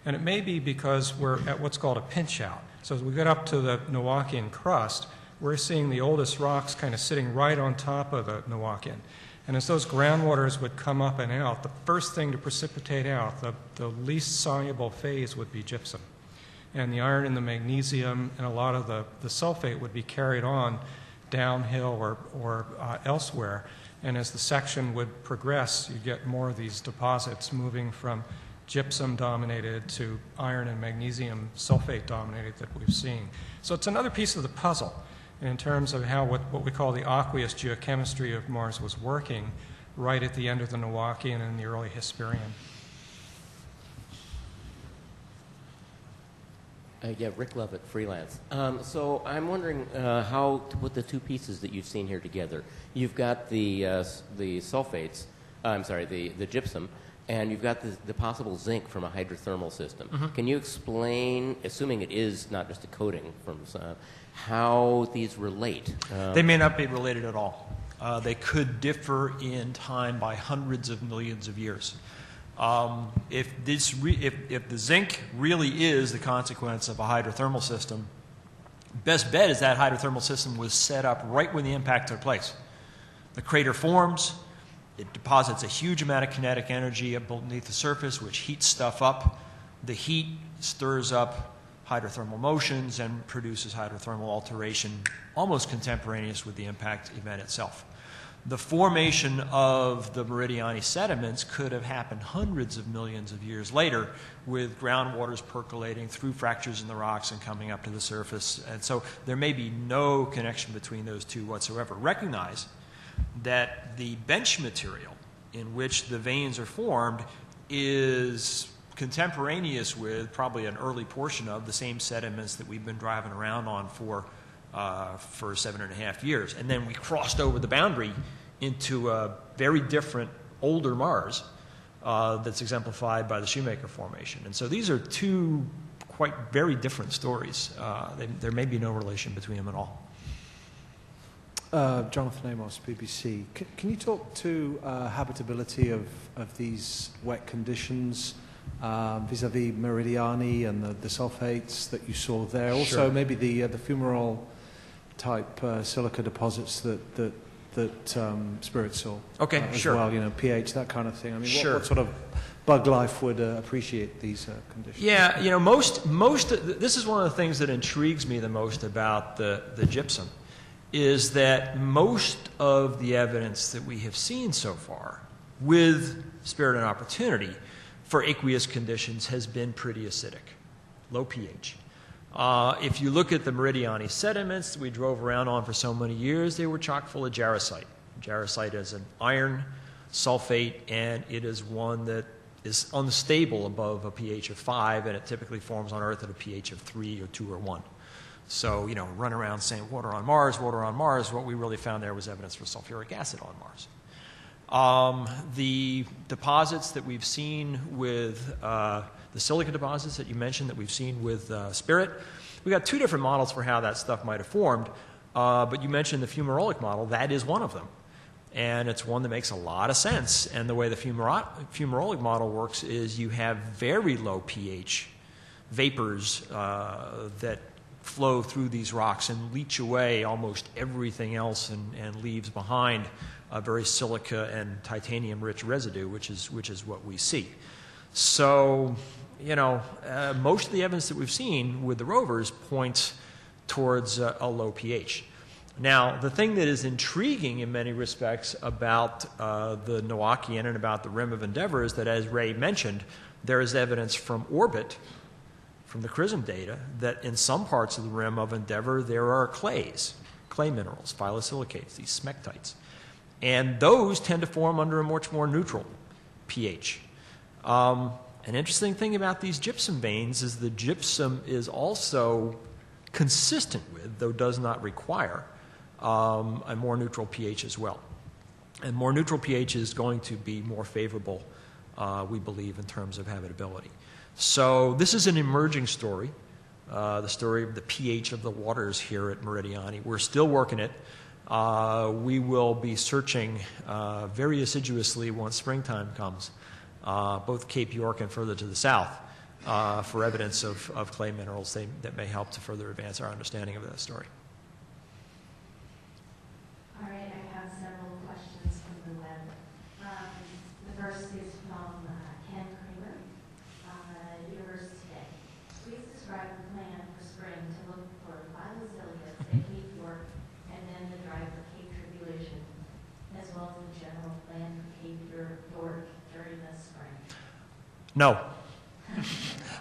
And it may be because we're at what's called a pinch out. So as we get up to the Noachian crust, we're seeing the oldest rocks kind of sitting right on top of the Noachian. And as those groundwaters would come up and out, the first thing to precipitate out, the least soluble phase would be gypsum. And the iron and the magnesium and a lot of the sulfate would be carried on downhill or elsewhere. And as the section would progress, you get more of these deposits moving from gypsum-dominated to iron and magnesium sulfate-dominated that we've seen. So it's another piece of the puzzle in terms of how what we call the aqueous geochemistry of Mars was working right at the end of the Noachian and the early Hesperian. Yeah, Rick Lovett, freelance. So I'm wondering how to put the two pieces that you've seen here together. You've got the sulfates, the gypsum, and you've got the possible zinc from a hydrothermal system. Mm-hmm. Can you explain, assuming it is not just a coating, from how these relate? They may not be related at all. They could differ in time by hundreds of millions of years. If the zinc really is the consequence of a hydrothermal system, best bet is that hydrothermal system was set up right when the impact took place. The crater forms, it deposits a huge amount of kinetic energy beneath the surface, which heats stuff up. The heat stirs up hydrothermal motions and produces hydrothermal alteration almost contemporaneous with the impact event itself. The formation of the Meridiani sediments could have happened hundreds of millions of years later with groundwaters percolating through fractures in the rocks and coming up to the surface. And so there may be no connection between those two whatsoever. Recognize that the bench material in which the veins are formed is contemporaneous with probably an early portion of the same sediments that we've been driving around on for 7.5 years. And then we crossed over the boundary into a very different, older Mars that's exemplified by the Shoemaker Formation. And so these are two quite very different stories. There may be no relation between them at all. Jonathan Amos, BBC. Can you talk to habitability of these wet conditions vis-a-vis Meridiani and the sulfates that you saw there? Also, sure. Maybe the fumarole type silica deposits that Spirit saw. Okay, as sure. well, you know, pH, that kind of thing. I mean, sure. what sort of bug life would appreciate these conditions? Yeah, you know, this is one of the things that intrigues me the most about the gypsum, is that most of the evidence that we have seen so far with Spirit and Opportunity for aqueous conditions has been pretty acidic, low pH. If you look at the Meridiani sediments that we drove around on for so many years, they were chock full of jarosite. Jarosite is an iron sulfate, and it is one that is unstable above a pH of 5, and it typically forms on Earth at a pH of 3 or 2 or 1. So, you know, run around saying water on Mars, water on Mars. What we really found there was evidence for sulfuric acid on Mars. The deposits that we've seen with the silica deposits that you mentioned that we've seen with Spirit, we got two different models for how that stuff might have formed. But you mentioned the fumarolic model. That is one of them. And it's one that makes a lot of sense. And the way the fumarolic model works is you have very low pH vapors that flow through these rocks and leach away almost everything else and leaves behind a very silica and titanium-rich residue, which is what we see. So, you know, most of the evidence that we've seen with the rovers points towards a low pH. Now, the thing that is intriguing in many respects about the Noachian and about the rim of Endeavour is that, as Ray mentioned, there is evidence from orbit, from the CRISM data, that in some parts of the rim of Endeavour there are clay minerals, phyllosilicates, these smectites. And those tend to form under a much more neutral pH. An interesting thing about these gypsum veins is the gypsum is also consistent with, though does not require, a more neutral pH as well. And more neutral pH is going to be more favorable, we believe, in terms of habitability. So this is an emerging story, the story of the pH of the waters here at Meridiani. We're still working it. We will be searching very assiduously once springtime comes, both Cape York and further to the south, for evidence of clay minerals that may help to further advance our understanding of that story. All right, I have several questions from the web No,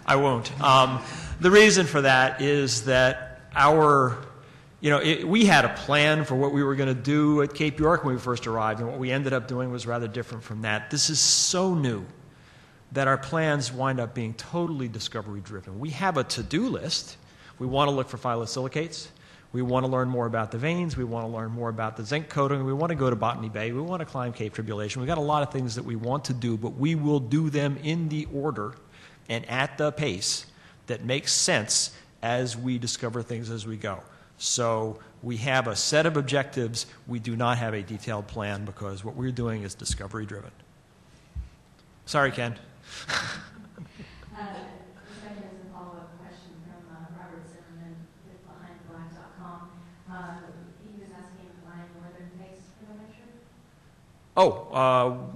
I won't. The reason for that is that we had a plan for what we were going to do at Cape York when we first arrived, and what we ended up doing was rather different from that. This is so new that our plans wind up being totally discovery-driven. We have a to-do list. We want to look for phyllosilicates. We want to learn more about the veins. We want to learn more about the zinc coating. We want to go to Botany Bay. We want to climb Cape Tribulation. We've got a lot of things that we want to do, but we will do them in the order and at the pace that makes sense as we discover things as we go. So we have a set of objectives. We do not have a detailed plan because what we're doing is discovery-driven. Sorry, Ken. Second is a follow-up question from Robert Zimmerman with BehindBlack.com. He was asking why northern face for the winter.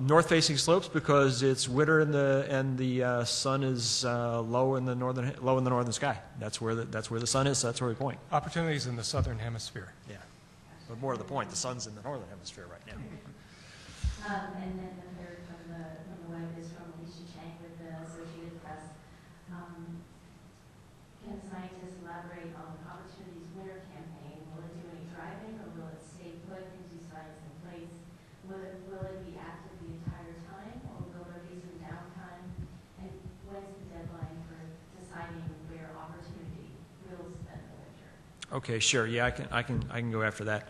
North-facing slopes because it's winter and the sun is low in the northern sky. That's where the sun is. So that's where we point. Opportunities in the southern hemisphere. Yeah, but more to the point, the sun's in the northern hemisphere right now. And then the third from the web is from Alicia Chang with the Associated Press. Can scientists elaborate on Opportunity's winter campaign? Will it do any driving, or will it stay put and do science in place? Will it be active the entire time, or will there be some downtime? And when's the deadline for deciding where Opportunity will spend the winter? Okay, sure. Yeah, I can go after that.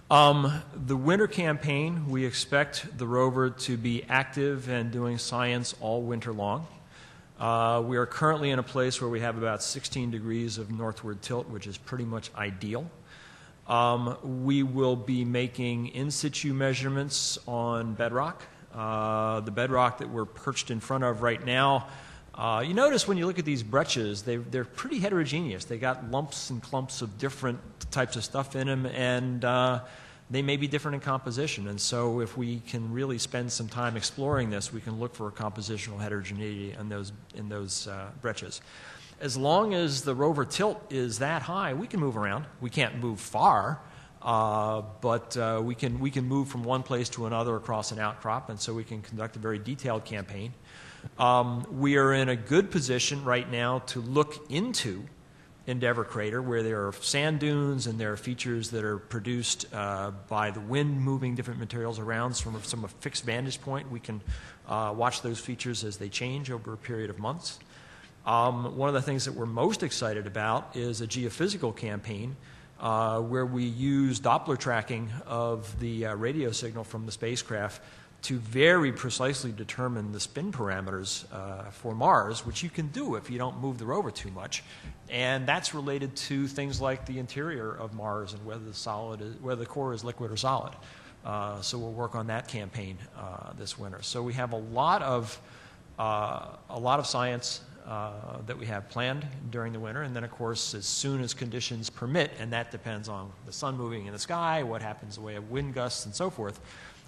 The winter campaign, we expect the rover to be active and doing science all winter long. We are currently in a place where we have about 16 degrees of northward tilt, which is pretty much ideal. We will be making in situ measurements on bedrock. The bedrock that we're perched in front of right now, you notice when you look at these breccias, they're pretty heterogeneous. They got lumps and clumps of different types of stuff in them, and they may be different in composition. And so if we can really spend some time exploring this, we can look for a compositional heterogeneity in those breccias. As long as the rover tilt is that high, we can move around. We can't move far, but we can move from one place to another across an outcrop, and so we can conduct a very detailed campaign. We are in a good position right now to look into Endeavour Crater, where there are sand dunes and there are features that are produced by the wind moving different materials around. From a fixed vantage point, we can watch those features as they change over a period of months. One of the things that we're most excited about is a geophysical campaign where we use Doppler tracking of the radio signal from the spacecraft to very precisely determine the spin parameters for Mars, which you can do if you don't move the rover too much. And that's related to things like the interior of Mars and whether the core is liquid or solid. So we'll work on that campaign this winter. So we have a lot of science that we have planned during the winter, and then of course as soon as conditions permit, and that depends on the sun moving in the sky, what happens in the way of wind gusts and so forth.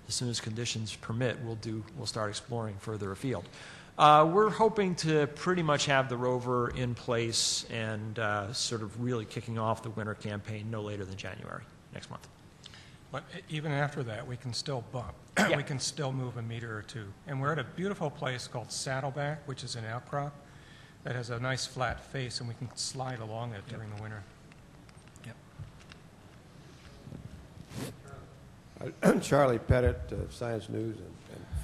As soon as conditions permit, we'll start exploring further afield. We're hoping to pretty much have the rover in place and sort of really kicking off the winter campaign no later than January next month. But even after that, we can still bump. Yeah. We can still move a meter or two. And we're at a beautiful place called Saddleback, which is an outcrop that has a nice flat face, and we can slide along it during the winter. Charlie Pettit, Science News and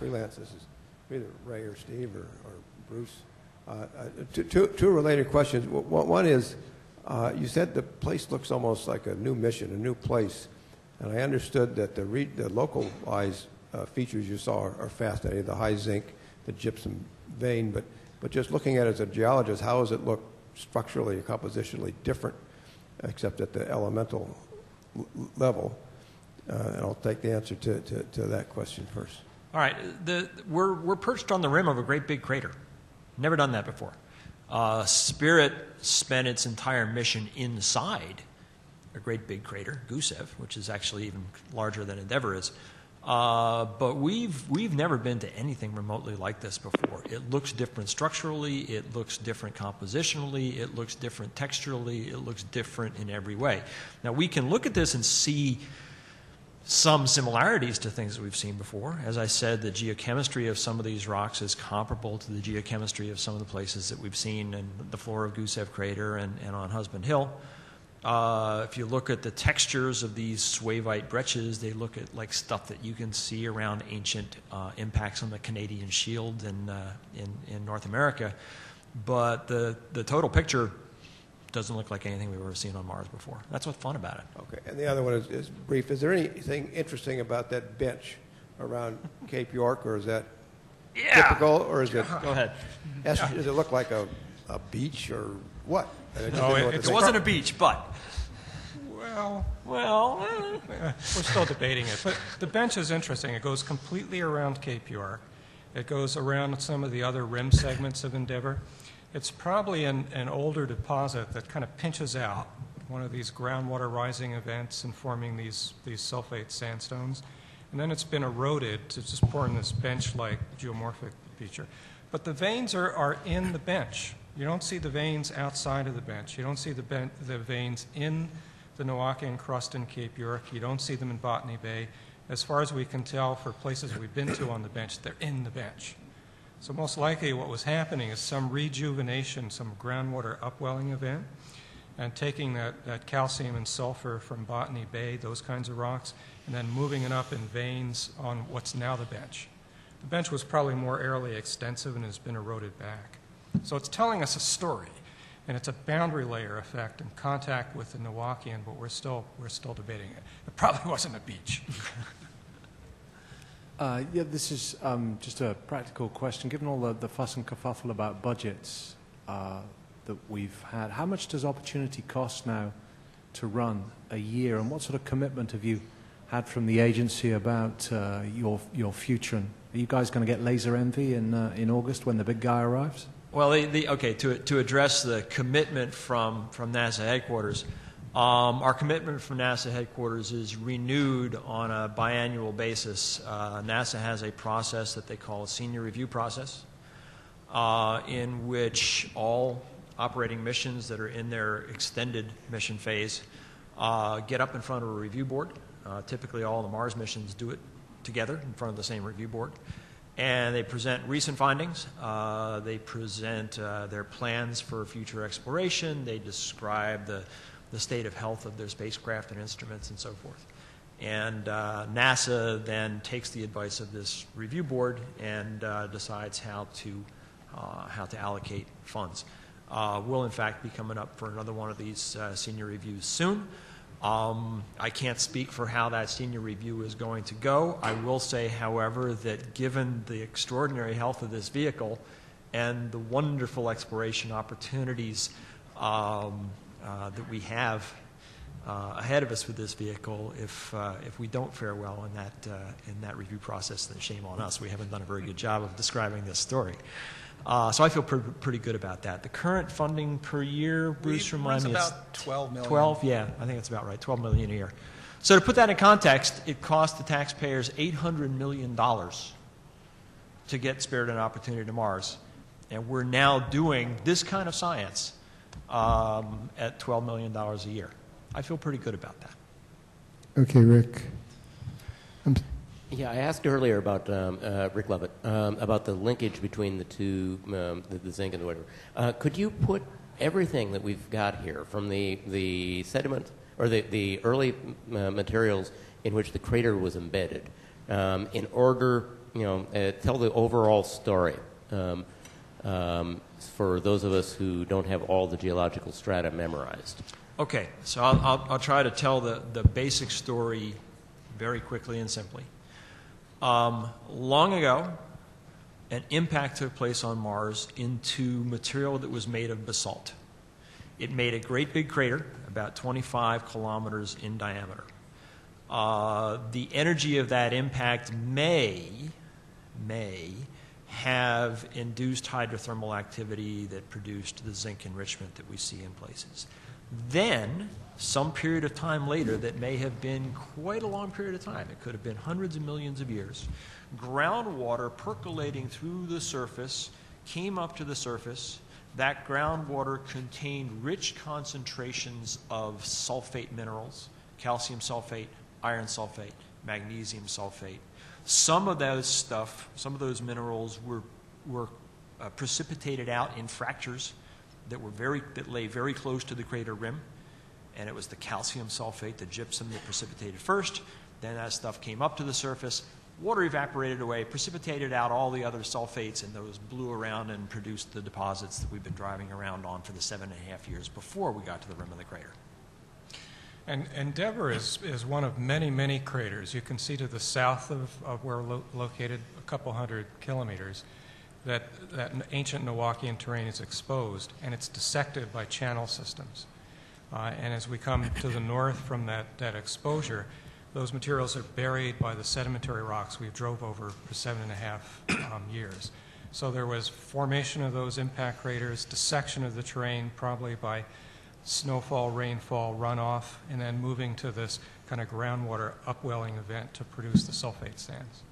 Freelance. This is either Ray or Steve or Bruce. Two related questions. One is, you said the place looks almost like a new mission, a new place. And I understood that the localized features you saw are fascinating, the high zinc, the gypsum vein. But just looking at it as a geologist, how does it look structurally or compositionally different, except at the elemental level? And I'll take the answer to that question first. All right. We're perched on the rim of a great big crater. Never done that before. Spirit spent its entire mission inside a great big crater, Gusev, which is actually even larger than Endeavour is. But we've never been to anything remotely like this before. It looks different structurally. It looks different compositionally. It looks different texturally. It looks different in every way. Now, we can look at this and see some similarities to things that we've seen before. As I said, the geochemistry of some of these rocks is comparable to the geochemistry of some of the places that we've seen in the floor of Gusev Crater and on Husband Hill. If you look at the textures of these swavite breccias, they look at like stuff that you can see around ancient impacts on the Canadian Shield in North America. But the total picture doesn't look like anything we've ever seen on Mars before. That's what's fun about it. Okay, and the other one is brief. Is there anything interesting about that bench around Cape York, or is that typical, or is it? Go ahead. Does it look like a beach or what? No, it wasn't a beach, but Well, we're still debating it. But the bench is interesting. It goes completely around Cape York. It goes around some of the other rim segments of Endeavour. It's probably an older deposit that kind of pinches out one of these groundwater rising events and forming these sulfate sandstones. And then it's been eroded to just form this bench-like geomorphic feature. But the veins are in the bench. You don't see the veins outside of the bench. You don't see the veins in the Noachian crust in Cape York. You don't see them in Botany Bay. As far as we can tell, for places we've been to on the bench, they're in the bench. So most likely what was happening is some rejuvenation, some groundwater upwelling event, and taking that calcium and sulfur from Botany Bay, those kinds of rocks, and then moving it up in veins on what's now the bench. The bench was probably more aerially extensive and has been eroded back. So it's telling us a story, and it's a boundary layer effect in contact with the Noachian, but we're still debating it. It probably wasn't a beach. This is just a practical question. Given all the fuss and kerfuffle about budgets that we've had, how much does Opportunity cost now to run a year, and what sort of commitment have you had from the agency about your future? And are you guys going to get laser envy in August when the big guy arrives? Well, to address the commitment from NASA headquarters, our commitment from NASA headquarters is renewed on a biannual basis. NASA has a process that they call a senior review process, in which all operating missions that are in their extended mission phase get up in front of a review board. Typically, all the Mars missions do it together in front of the same review board. And they present recent findings. They present their plans for future exploration. They describe the state of health of their spacecraft and instruments and so forth. And NASA then takes the advice of this review board and decides how to allocate funds. We'll in fact be coming up for another one of these senior reviews soon. I can't speak for how that senior review is going to go. I will say, however, that given the extraordinary health of this vehicle and the wonderful exploration opportunities that we have ahead of us with this vehicle, if we don't fare well in that review process, then shame on us. We haven't done a very good job of describing this story. So I feel pretty good about that. The current funding per year, Bruce, remind me, it's about $12 million. 12, yeah, I think that's about right. $12 million a year. So to put that in context, it cost the taxpayers $800 million to get Spirit and Opportunity to Mars, and we're now doing this kind of science at $12 million a year. I feel pretty good about that. Okay, Rick. Yeah, I asked earlier about Rick Lovett about the linkage between the two, the zinc and whatever. Could you put everything that we've got here from the sediment or the early materials in which the crater was embedded in order, tell the overall story for those of us who don't have all the geological strata memorized? Okay, so I'll try to tell the basic story very quickly and simply. Long ago, an impact took place on Mars into material that was made of basalt. It made a great big crater, about 25 kilometers in diameter. The energy of that impact may have induced hydrothermal activity that produced the zinc enrichment that we see in places. Then, some period of time later, that may have been quite a long period of time, it could have been hundreds of millions of years, groundwater percolating through the surface came up to the surface. That groundwater contained rich concentrations of sulfate minerals, calcium sulfate, iron sulfate, magnesium sulfate. Some of those minerals were precipitated out in fractures that lay very close to the crater rim, and it was the calcium sulfate, the gypsum, that precipitated first. Then that stuff came up to the surface, water evaporated away, precipitated out all the other sulfates, and those blew around and produced the deposits that we've been driving around on for the 7.5 years before we got to the rim of the crater. And Endeavour is one of many, many craters. You can see to the south of where we're located, a couple hundred kilometers, that ancient Noachian terrain is exposed, and it's dissected by channel systems. And as we come to the north from that exposure, those materials are buried by the sedimentary rocks we've drove over for 7.5 years. So there was formation of those impact craters, dissection of the terrain probably by snowfall, rainfall, runoff, and then moving to this kind of groundwater upwelling event to produce the sulfate sands.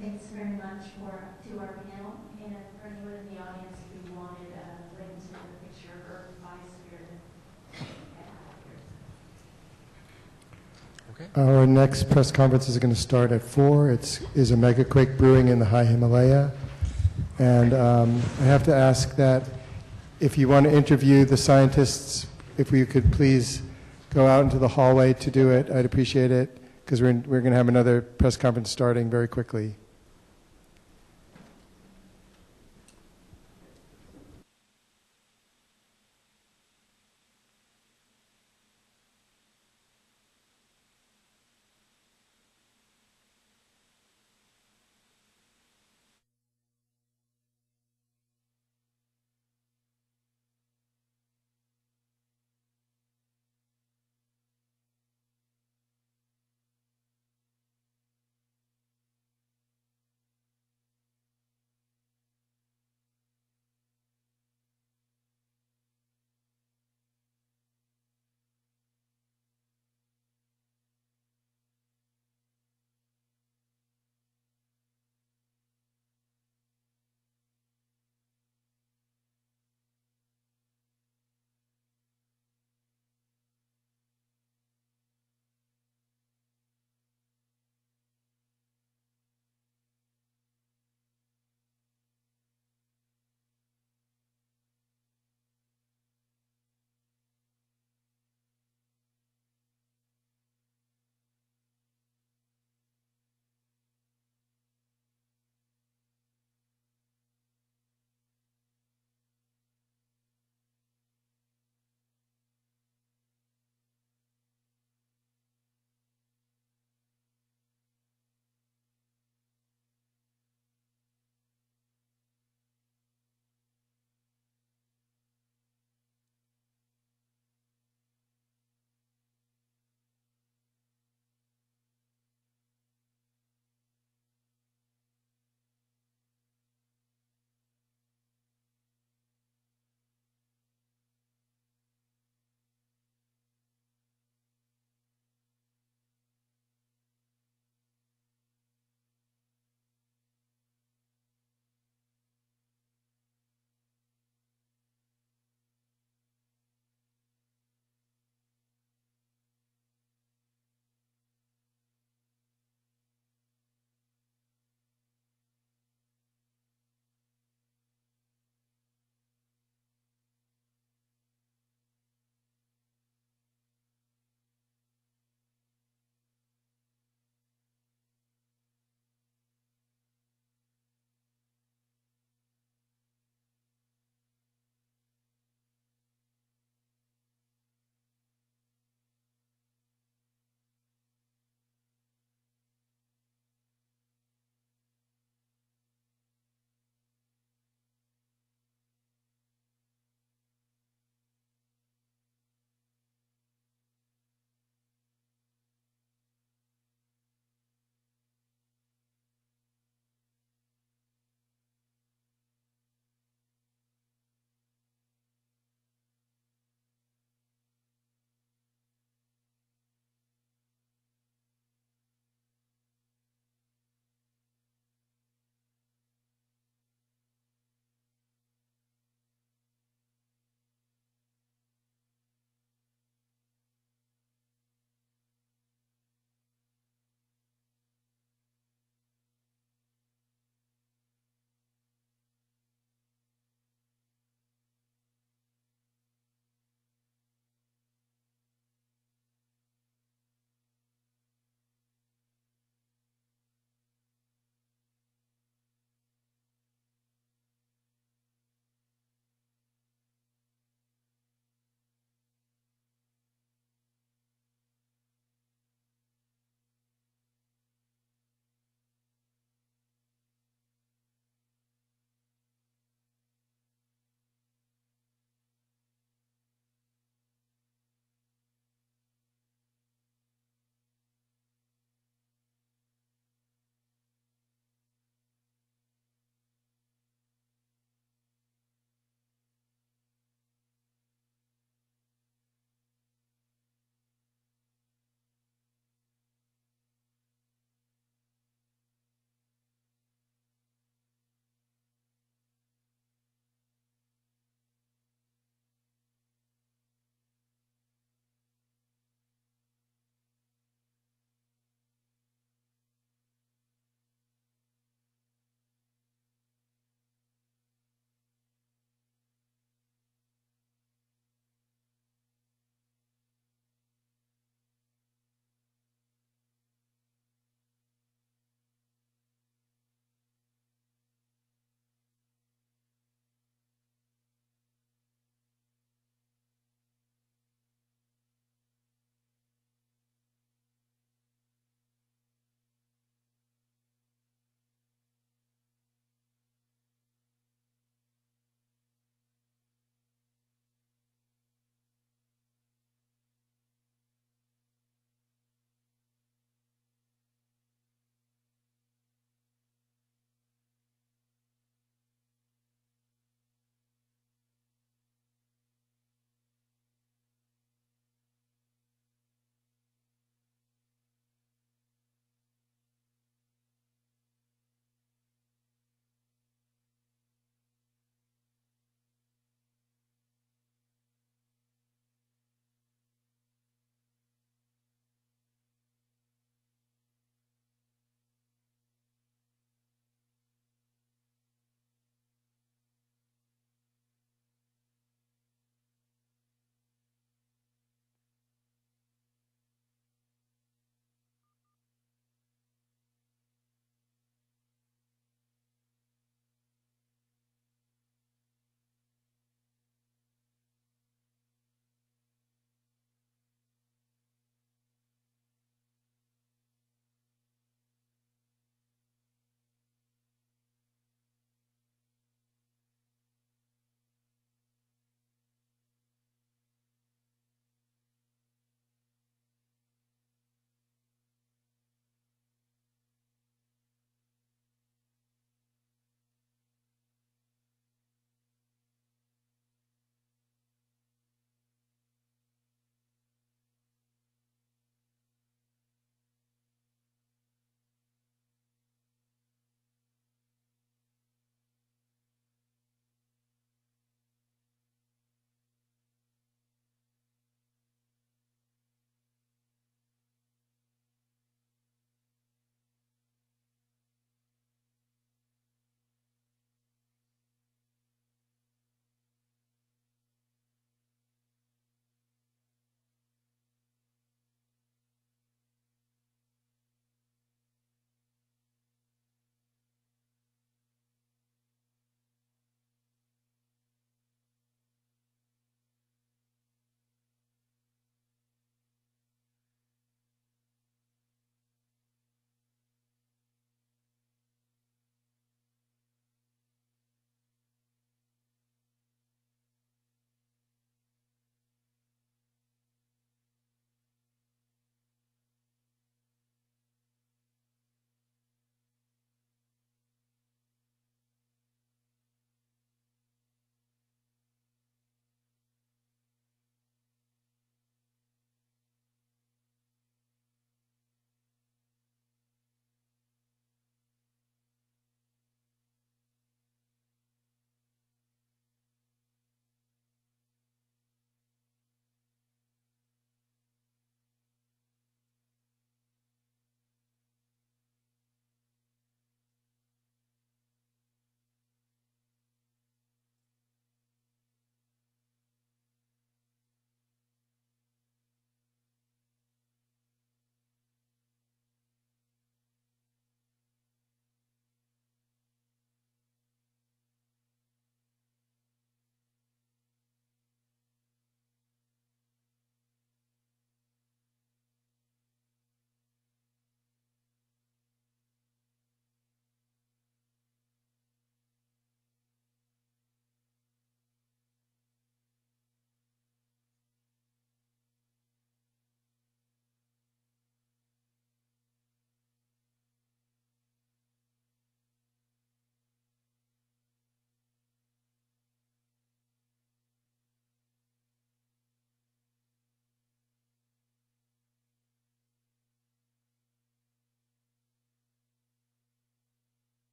Thanks very much to our panel, and for anyone in the audience who wanted a link to the picture of Earth Biosphere. Okay. Our next press conference is going to start at 4. Is a megaquake brewing in the high Himalaya, and I have to ask that if you want to interview the scientists, if we could please go out into the hallway to do it, I'd appreciate it, because we're going to have another press conference starting very quickly.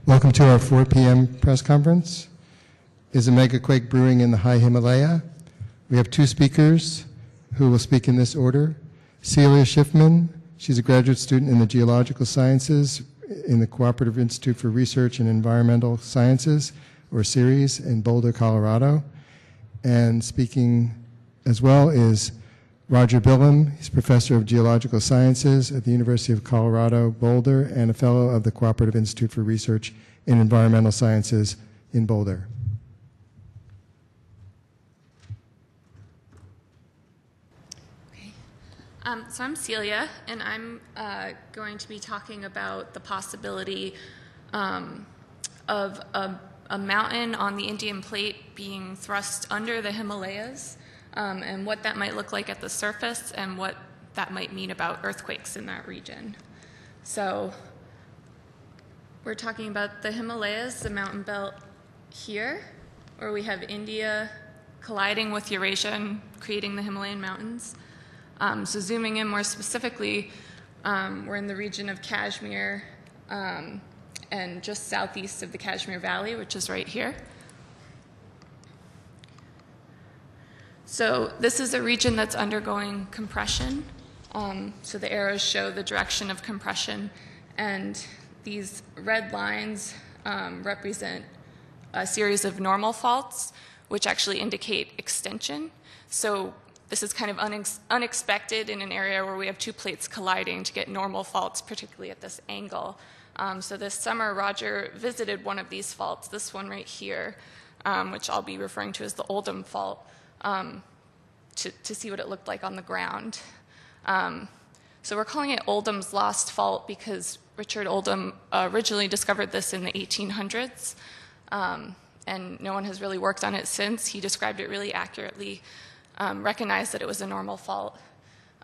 Welcome to our 4 p.m. press conference. Is a megaquake brewing in the high Himalaya? We have 2 speakers who will speak in this order. Celia Schiffman, she's a graduate student in the geological sciences in the Cooperative Institute for Research in Environmental Sciences, or CERES, in Boulder, Colorado. And speaking as well is Roger Billum. He's professor of geological sciences at the University of Colorado, Boulder, and a fellow of the Cooperative Institute for Research in Environmental Sciences in Boulder. So I'm Celia, and I'm going to be talking about the possibility of a mountain on the Indian Plate being thrust under the Himalayas, and what that might look like at the surface, and what that might mean about earthquakes in that region. So we're talking about the Himalayas, the mountain belt here, where we have India colliding with Eurasia and creating the Himalayan mountains. So zooming in more specifically, we're in the region of Kashmir and just southeast of the Kashmir Valley, which is right here. So this is a region that's undergoing compression. So the arrows show the direction of compression, and these red lines represent a series of normal faults, which actually indicate extension. So this is kind of unexpected in an area where we have 2 plates colliding to get normal faults, particularly at this angle. So this summer, Roger visited one of these faults, this one right here, which I'll be referring to as the Oldham Fault, to see what it looked like on the ground. So we're calling it Oldham's Lost Fault because Richard Oldham originally discovered this in the 1800s, and no one has really worked on it since. He described it really accurately. Recognized that it was a normal fault.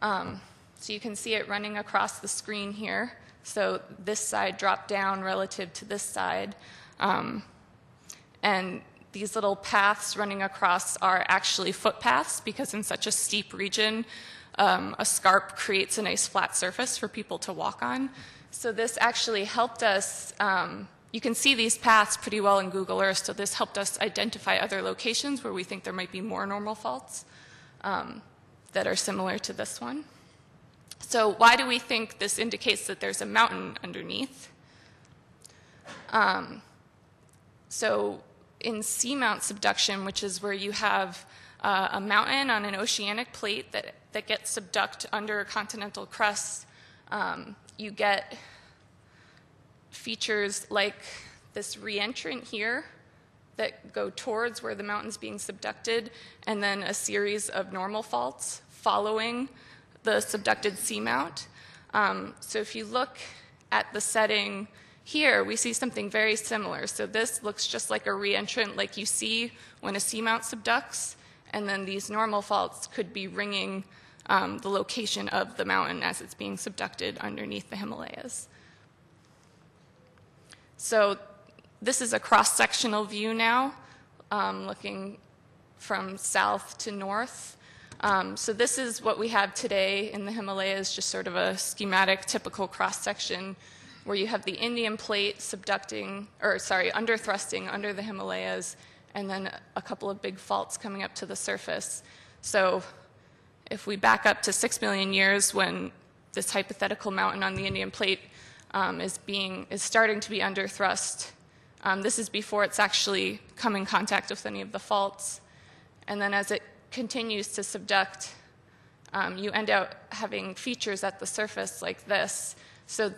So you can see it running across the screen here. So this side dropped down relative to this side. And these little paths running across are actually footpaths because in such a steep region, a scarp creates a nice flat surface for people to walk on. So this actually helped us. You can see these paths pretty well in Google Earth, so this helped us identify other locations where we think there might be more normal faults that are similar to this one. So why do we think this indicates that there's a mountain underneath? So in seamount subduction, which is where you have a mountain on an oceanic plate that gets subducted under a continental crust, you get features like this reentrant here that go towards where the mountain's being subducted, and then a series of normal faults following the subducted seamount. So if you look at the setting here, we see something very similar. So this looks just like a reentrant like you see when a seamount subducts, and then these normal faults could be ringing the location of the mountain as it's being subducted underneath the Himalayas. So this is a cross-sectional view now, looking from south to north. So this is what we have today in the Himalayas, just sort of a schematic, typical cross-section where you have the Indian plate underthrusting under the Himalayas, and then a couple of big faults coming up to the surface. So if we back up to 6 million years when this hypothetical mountain on the Indian plate is starting to be underthrust. This is before it's actually come in contact with any of the faults. And then as it continues to subduct, you end up having features at the surface like this. So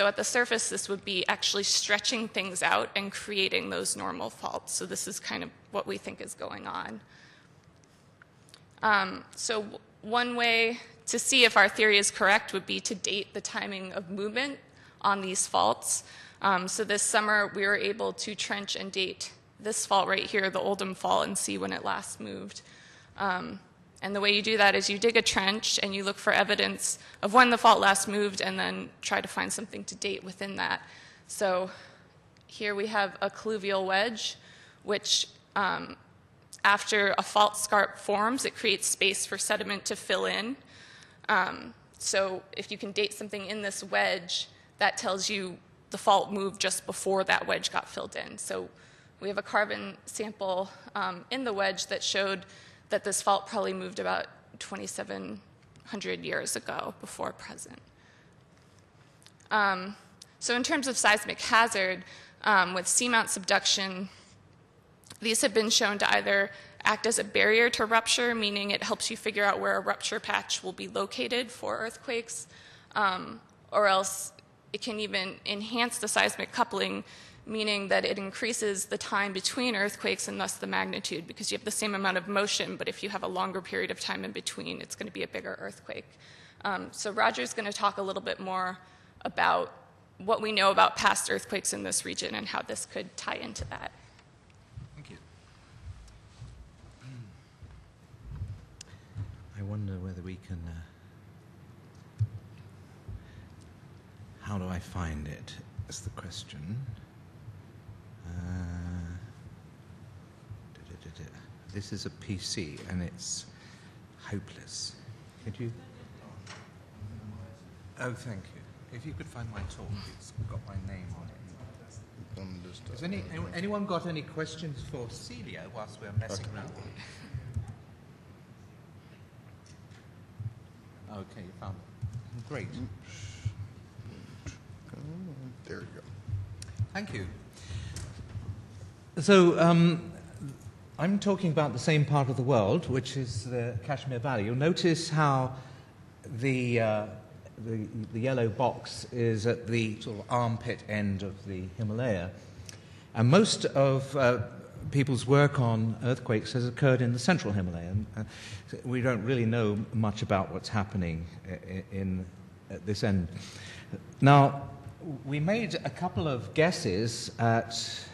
at the surface, this would be actually stretching things out and creating those normal faults. So this is kind of what we think is going on. So one way to see if our theory is correct would be to date the timing of movement on these faults. So this summer, we were able to trench and date this fault right here, the Oldham Fault, and see when it last moved. And the way you do that is you dig a trench and you look for evidence of when the fault last moved and then try to find something to date within that. So here we have a colluvial wedge, which after a fault scarp forms, it creates space for sediment to fill in. So if you can date something in this wedge, that tells you the fault moved just before that wedge got filled in. So we have a carbon sample in the wedge that showed that this fault probably moved about 2,700 years ago before present. So in terms of seismic hazard, with seamount subduction, these have been shown to either act as a barrier to rupture, meaning it helps you figure out where a rupture patch will be located for earthquakes, or else it can even enhance the seismic coupling, meaning that it increases the time between earthquakes and thus the magnitude, because you have the same amount of motion, but if you have a longer period of time in between, it's going to be a bigger earthquake. So Roger's going to talk a little bit more about what we know about past earthquakes in this region and how this could tie into that. Thank you. I wonder whether we can... how do I find it? Is the question. This is a PC and it's hopeless. Could you? Oh, thank you. If you could find my talk, it's got my name on it. Has anyone got any questions for Celia whilst we're messing around? Okay, you found it. Great. There you go. Thank you. So I'm talking about the same part of the world, which is the Kashmir Valley. You'll notice how the yellow box is at the sort of armpit end of the Himalaya. And most of people's work on earthquakes has occurred in the central Himalaya. We don't really know much about what's happening at this end. Now, we made a couple of guesses at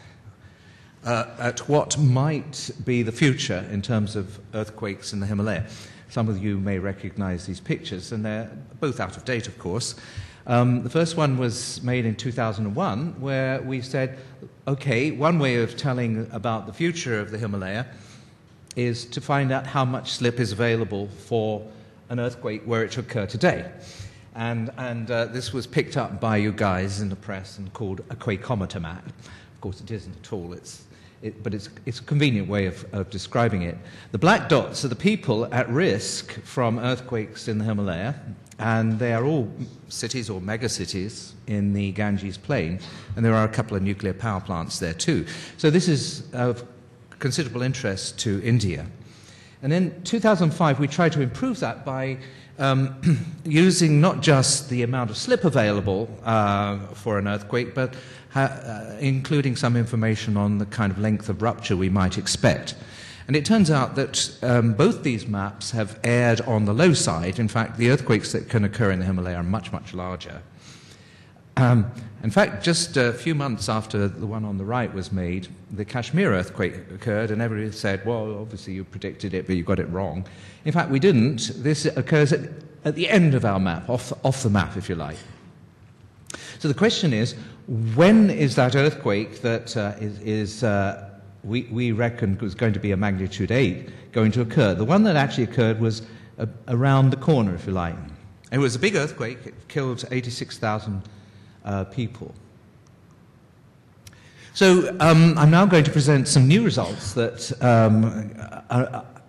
what might be the future in terms of earthquakes in the Himalaya. Some of you may recognize these pictures, and they're both out of date, of course. The first one was made in 2001, where we said, okay, one way of telling about the future of the Himalaya is to find out how much slip is available for an earthquake where it occur today. And this was picked up by you guys in the press and called a quakeometer map. Of course, it isn't at all. But it's a convenient way of describing it. The black dots are the people at risk from earthquakes in the Himalaya, and they are all cities or megacities in the Ganges Plain, and there are a couple of nuclear power plants there too. So this is of considerable interest to India. And in 2005, we tried to improve that by using not just the amount of slip available for an earthquake, but including some information on the kind of length of rupture we might expect. And it turns out that both these maps have erred on the low side. In fact, the earthquakes that can occur in the Himalaya are much, much larger. In fact, just a few months after the one on the right was made, the Kashmir earthquake occurred, and everybody said, well, obviously you predicted it, but you got it wrong. In fact, we didn't. This occurs at the end of our map, off the map, if you like. So the question is, when is that earthquake that we reckon was going to be a magnitude 8 going to occur? The one that actually occurred was around the corner, if you like. It was a big earthquake. It killed 86,000 people. So I'm now going to present some new results that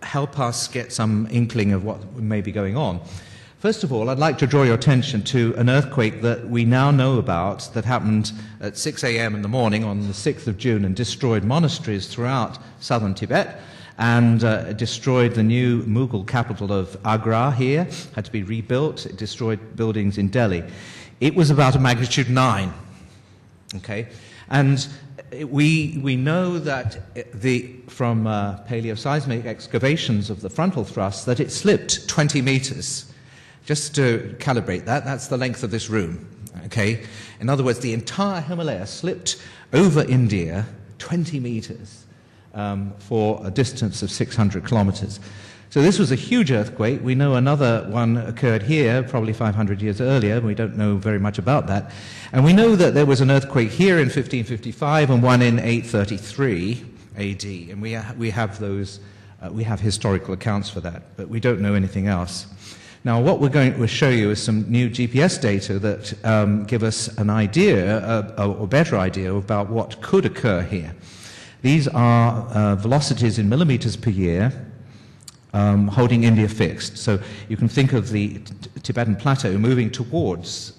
help us get some inkling of what may be going on. First of all, I'd like to draw your attention to an earthquake that we now know about that happened at 6 a.m. in the morning on the 6th of June and destroyed monasteries throughout southern Tibet and destroyed the new Mughal capital of Agra here, had to be rebuilt. It destroyed buildings in Delhi. It was about a magnitude 9, okay? And we know that from paleoseismic excavations of the frontal thrust that it slipped 20 meters. Just to calibrate that, that's the length of this room, okay? In other words, the entire Himalaya slipped over India 20 meters for a distance of 600 kilometers. So this was a huge earthquake. We know another one occurred here, probably 500 years earlier. We don't know very much about that. And we know that there was an earthquake here in 1555 and one in 833 AD. And we have those, we have historical accounts for that, but we don't know anything else. Now, what we're going to show you is some new GPS data that give us an idea, or better idea, about what could occur here. These are velocities in millimeters per year, holding India fixed. So you can think of the Tibetan plateau moving towards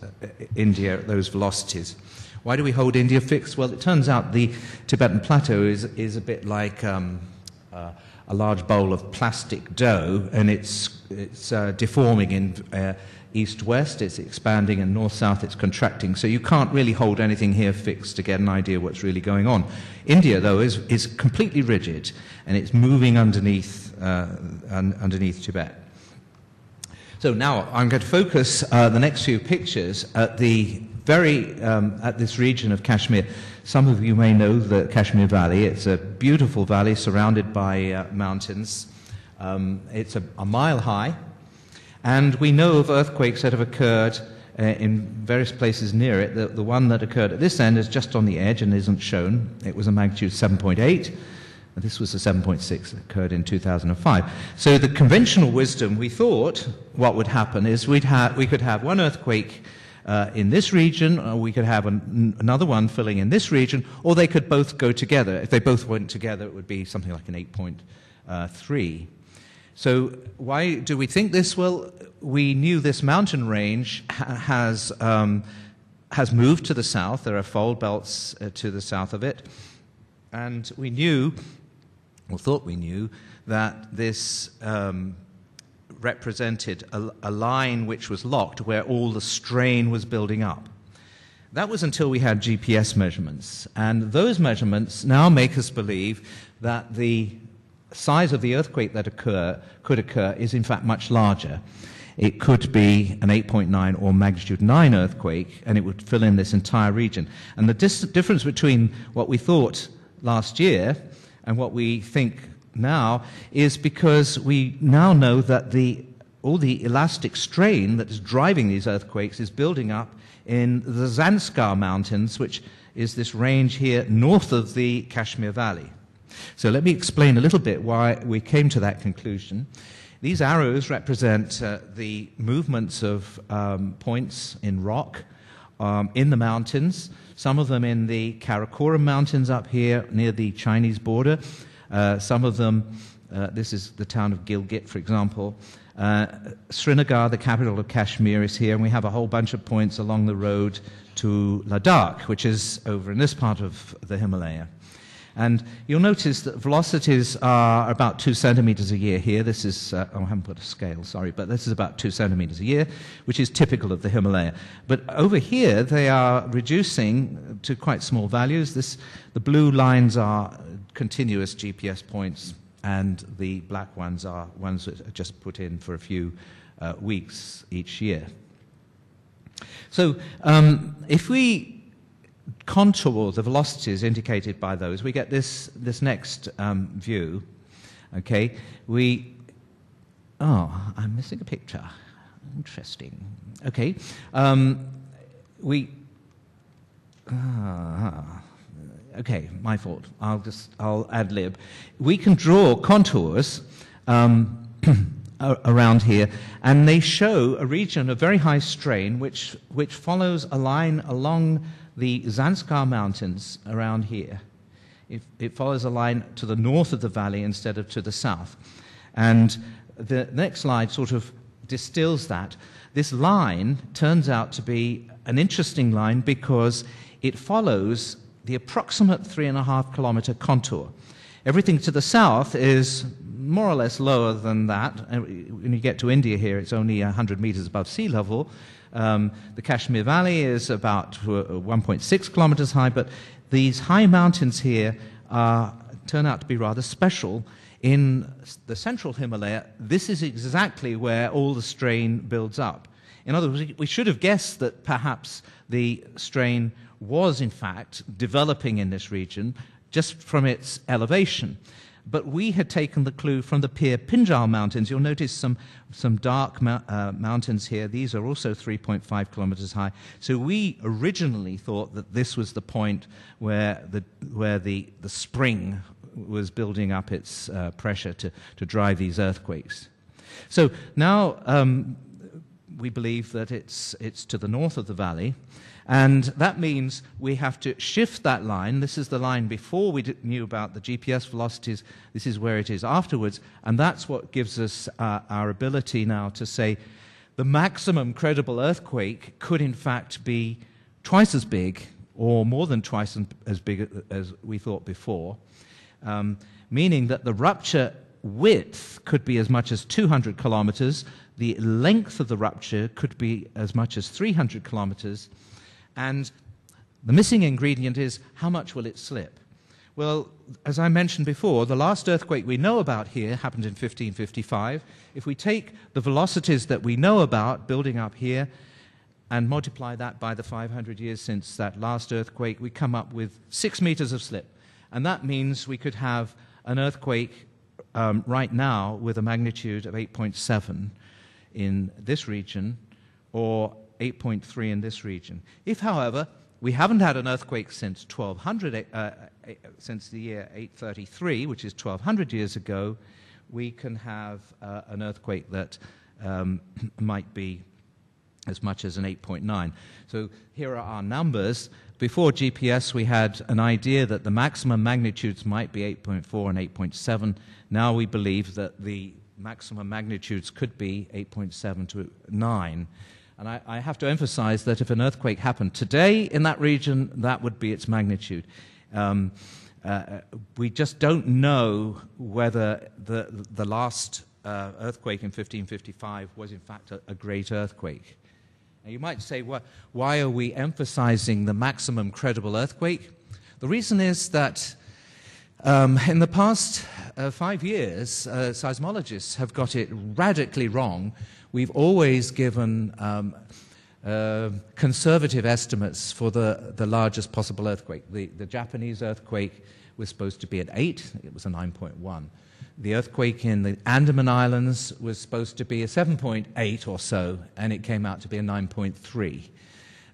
India at those velocities. Why do we hold India fixed? Well, it turns out the Tibetan plateau is a bit like a large bowl of plastic dough, and it's deforming in east-west, it's expanding, and north-south it's contracting. So you can't really hold anything here fixed to get an idea what's really going on. India, though, is completely rigid, and it's moving underneath Tibet. So now I'm going to focus the next few pictures at at this region of Kashmir. Some of you may know the Kashmir Valley. It's a beautiful valley surrounded by mountains. It's a mile high, and we know of earthquakes that have occurred in various places near it. The one that occurred at this end is just on the edge and isn't shown. It was a magnitude 7.8. This was a 7.6 that occurred in 2005. So the conventional wisdom, we thought what would happen is we could have one earthquake in this region, or we could have another one filling in this region, or they could both go together. If they both went together, it would be something like an 8.3. So why do we think this? Well, we knew this mountain range has moved to the south. There are fold belts to the south of it. And we knew, or thought we knew, that this represented a line which was locked where all the strain was building up. That was until we had GPS measurements. And those measurements now make us believe that the size of the earthquake that could occur is in fact much larger. It could be an 8.9 or magnitude 9 earthquake, and it would fill in this entire region. And the difference between what we thought last year and what we think now is because we now know that all the elastic strain that is driving these earthquakes is building up in the Zanskar Mountains, which is this range here north of the Kashmir Valley. So let me explain a little bit why we came to that conclusion. These arrows represent the movements of points in rock in the mountains, some of them in the Karakoram Mountains up here near the Chinese border. Some of them, this is the town of Gilgit, for example. Srinagar, the capital of Kashmir, is here, and we have a whole bunch of points along the road to Ladakh, which is over in this part of the Himalaya. And you'll notice that velocities are about 2 centimeters a year here. This is, I haven't put a scale, sorry, but this is about 2 centimeters a year, which is typical of the Himalaya. But over here, they are reducing to quite small values. The blue lines are continuous GPS points, and the black ones are ones that are just put in for a few weeks each year. So if we contour the velocities indicated by those, we get this next view. Okay, I'm missing a picture. Interesting. Okay, okay, my fault. I'll ad lib. We can draw contours around here, and they show a region of very high strain which follows a line along the Zanskar Mountains around here. It follows a line to the north of the valley instead of to the south. And the next slide sort of distills that. This line turns out to be an interesting line because it follows the approximate 3.5 kilometer contour. Everything to the south is more or less lower than that. When you get to India here, it's only 100 meters above sea level. The Kashmir Valley is about 1.6 kilometers high, but these high mountains here turn out to be rather special. In the central Himalaya, this is exactly where all the strain builds up. In other words, we should have guessed that perhaps the strain was, in fact, developing in this region just from its elevation. But we had taken the clue from the Pir Pinjal Mountains. You'll notice some dark mountains here. These are also 3.5 kilometers high. So we originally thought that this was the point where the spring was building up its pressure to drive these earthquakes. So now we believe that it's to the north of the valley. And that means we have to shift that line. This is the line before we knew about the GPS velocities. This is where it is afterwards. And that's what gives us our ability now to say the maximum credible earthquake could in fact be twice as big or more than twice as big as we thought before, meaning that the rupture width could be as much as 200 kilometers. The length of the rupture could be as much as 300 kilometers. And the missing ingredient is, how much will it slip? Well, as I mentioned before, the last earthquake we know about here happened in 1555. If we take the velocities that we know about building up here and multiply that by the 500 years since that last earthquake, we come up with 6 meters of slip. And that means we could have an earthquake right now with a magnitude of 8.7 in this region, or 8.3 in this region. If, however, we haven't had an earthquake since 1200, since the year 833, which is 1200 years ago, we can have an earthquake that might be as much as an 8.9. So here are our numbers. Before GPS, we had an idea that the maximum magnitudes might be 8.4 and 8.7. Now we believe that the maximum magnitudes could be 8.7 to 9. And I have to emphasize that if an earthquake happened today in that region, that would be its magnitude. We just don't know whether the last earthquake in 1555 was in fact a great earthquake. Now you might say, well, why are we emphasizing the maximum credible earthquake? The reason is that in the past 5 years, seismologists have got it radically wrong. We've always given conservative estimates for the largest possible earthquake. The Japanese earthquake was supposed to be at 8. It was a 9.1. The earthquake in the Andaman Islands was supposed to be a 7.8 or so, and it came out to be a 9.3.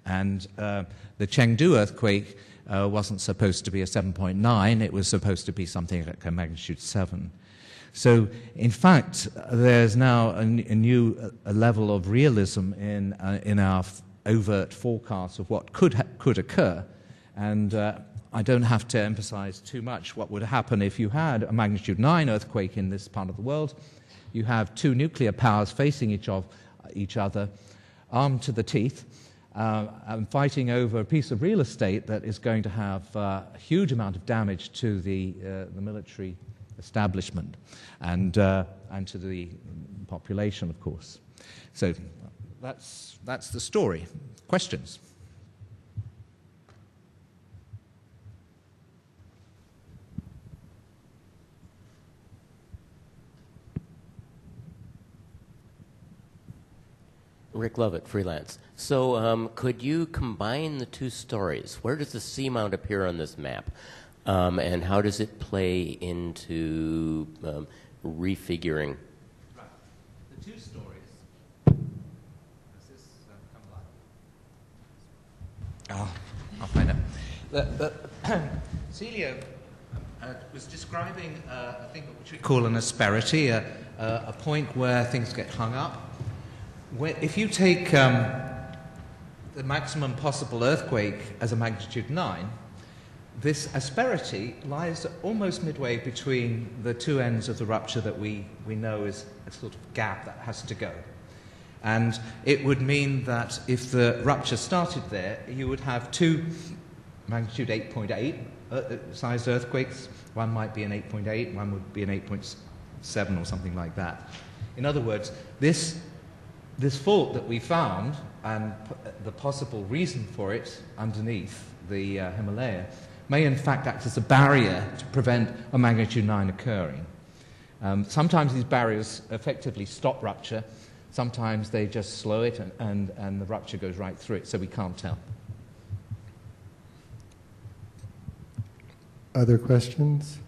And the Chengdu earthquake wasn't supposed to be a 7.9. It was supposed to be something like a magnitude 7. So, in fact, there's now a new level of realism in our overt forecasts of what could occur. And I don't have to emphasize too much what would happen if you had a magnitude 9 earthquake in this part of the world. You have two nuclear powers facing each other, armed to the teeth, and fighting over a piece of real estate that is going to have a huge amount of damage to the military establishment and to the population, of course. So that's the story. Questions? Rick Lovett, freelance. So could you combine the two stories? Where does the seamount appear on this map? And how does it play into refiguring? Right. The two stories. Does this come alive? I'll find out. Celia was describing a thing which we call an asperity, a point where things get hung up. If you take the maximum possible earthquake as a magnitude 9, this asperity lies almost midway between the two ends of the rupture that we know is a sort of gap that has to go. And it would mean that if the rupture started there, you would have two magnitude 8.8 sized earthquakes. One might be an 8.8, one would be an 8.7 or something like that. In other words, this fault that we found and the possible reason for it underneath the Himalaya may in fact act as a barrier to prevent a magnitude 9 occurring. Sometimes these barriers effectively stop rupture, sometimes they just slow it and the rupture goes right through it, so we can't tell. Other questions?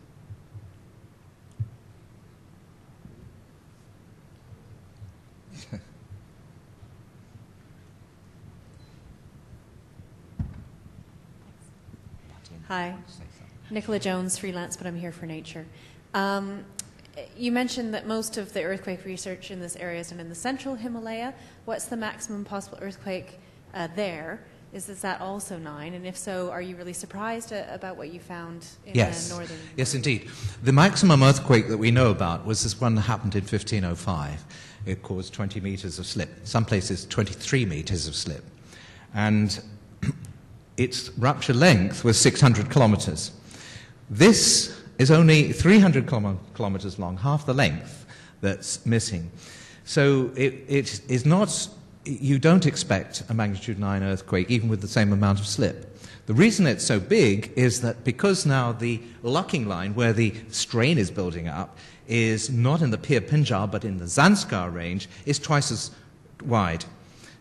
Hi, Nicola Jones, freelance, but I'm here for nature. you mentioned that most of the earthquake research in this area is done in the central Himalaya. What's the maximum possible earthquake there? Is that also 9? And if so, are you really surprised about what you found in the northern? Yes, indeed. The maximum earthquake that we know about was this one that happened in 1505. It caused 20 meters of slip. Some places 23 meters of slip. And its rupture length was 600 kilometers. This is only 300 kilometers long, half the length that's missing. So it is not, you don't expect a magnitude 9 earthquake even with the same amount of slip. The reason it's so big is that because now the locking line where the strain is building up is not in the Pir Punjab but in the Zanskar range, is twice as wide.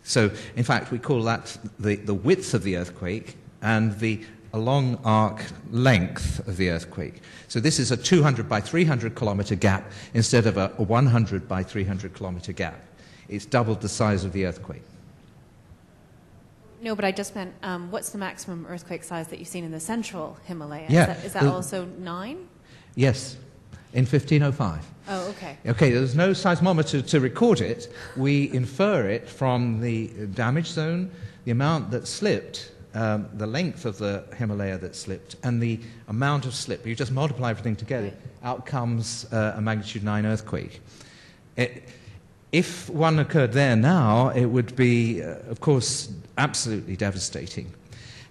So in fact we call that the width of the earthquake and the long arc length of the earthquake. So this is a 200 by 300 kilometer gap instead of a 100 by 300 kilometer gap. It's doubled the size of the earthquake. No, but I just meant, what's the maximum earthquake size that you've seen in the central Himalaya? Yeah. Is that also 9? Yes, in 1505. Oh, okay. Okay, there's no seismometer to record it. We infer it from the damage zone, the amount that slipped, the length of the Himalaya that slipped, and the amount of slip. You just multiply everything together, out comes a magnitude 9 earthquake. If one occurred there now, it would be, of course, absolutely devastating.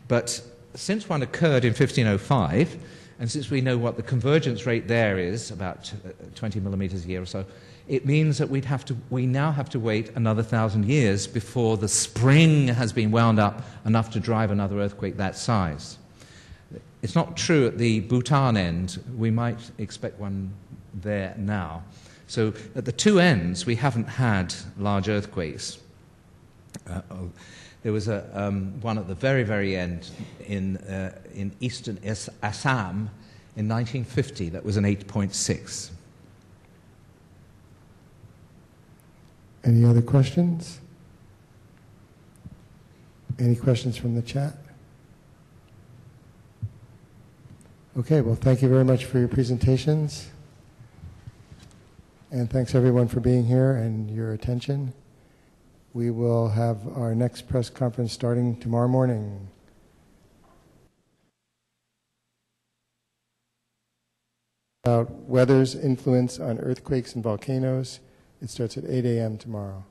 But since one occurred in 1505, and since we know what the convergence rate there is, about 20 millimeters a year or so, it means that we now have to wait another 1,000 years before the spring has been wound up enough to drive another earthquake that size. It's not true at the Bhutan end. We might expect one there now. So at the two ends, we haven't had large earthquakes. There was one at the very, very end in eastern Assam in 1950 that was an 8.6. Any other questions? Any questions from the chat? Okay, well, thank you very much for your presentations. And thanks everyone for being here and your attention. We will have our next press conference starting tomorrow morning. About weather's influence on earthquakes and volcanoes. It starts at 8 a.m. tomorrow.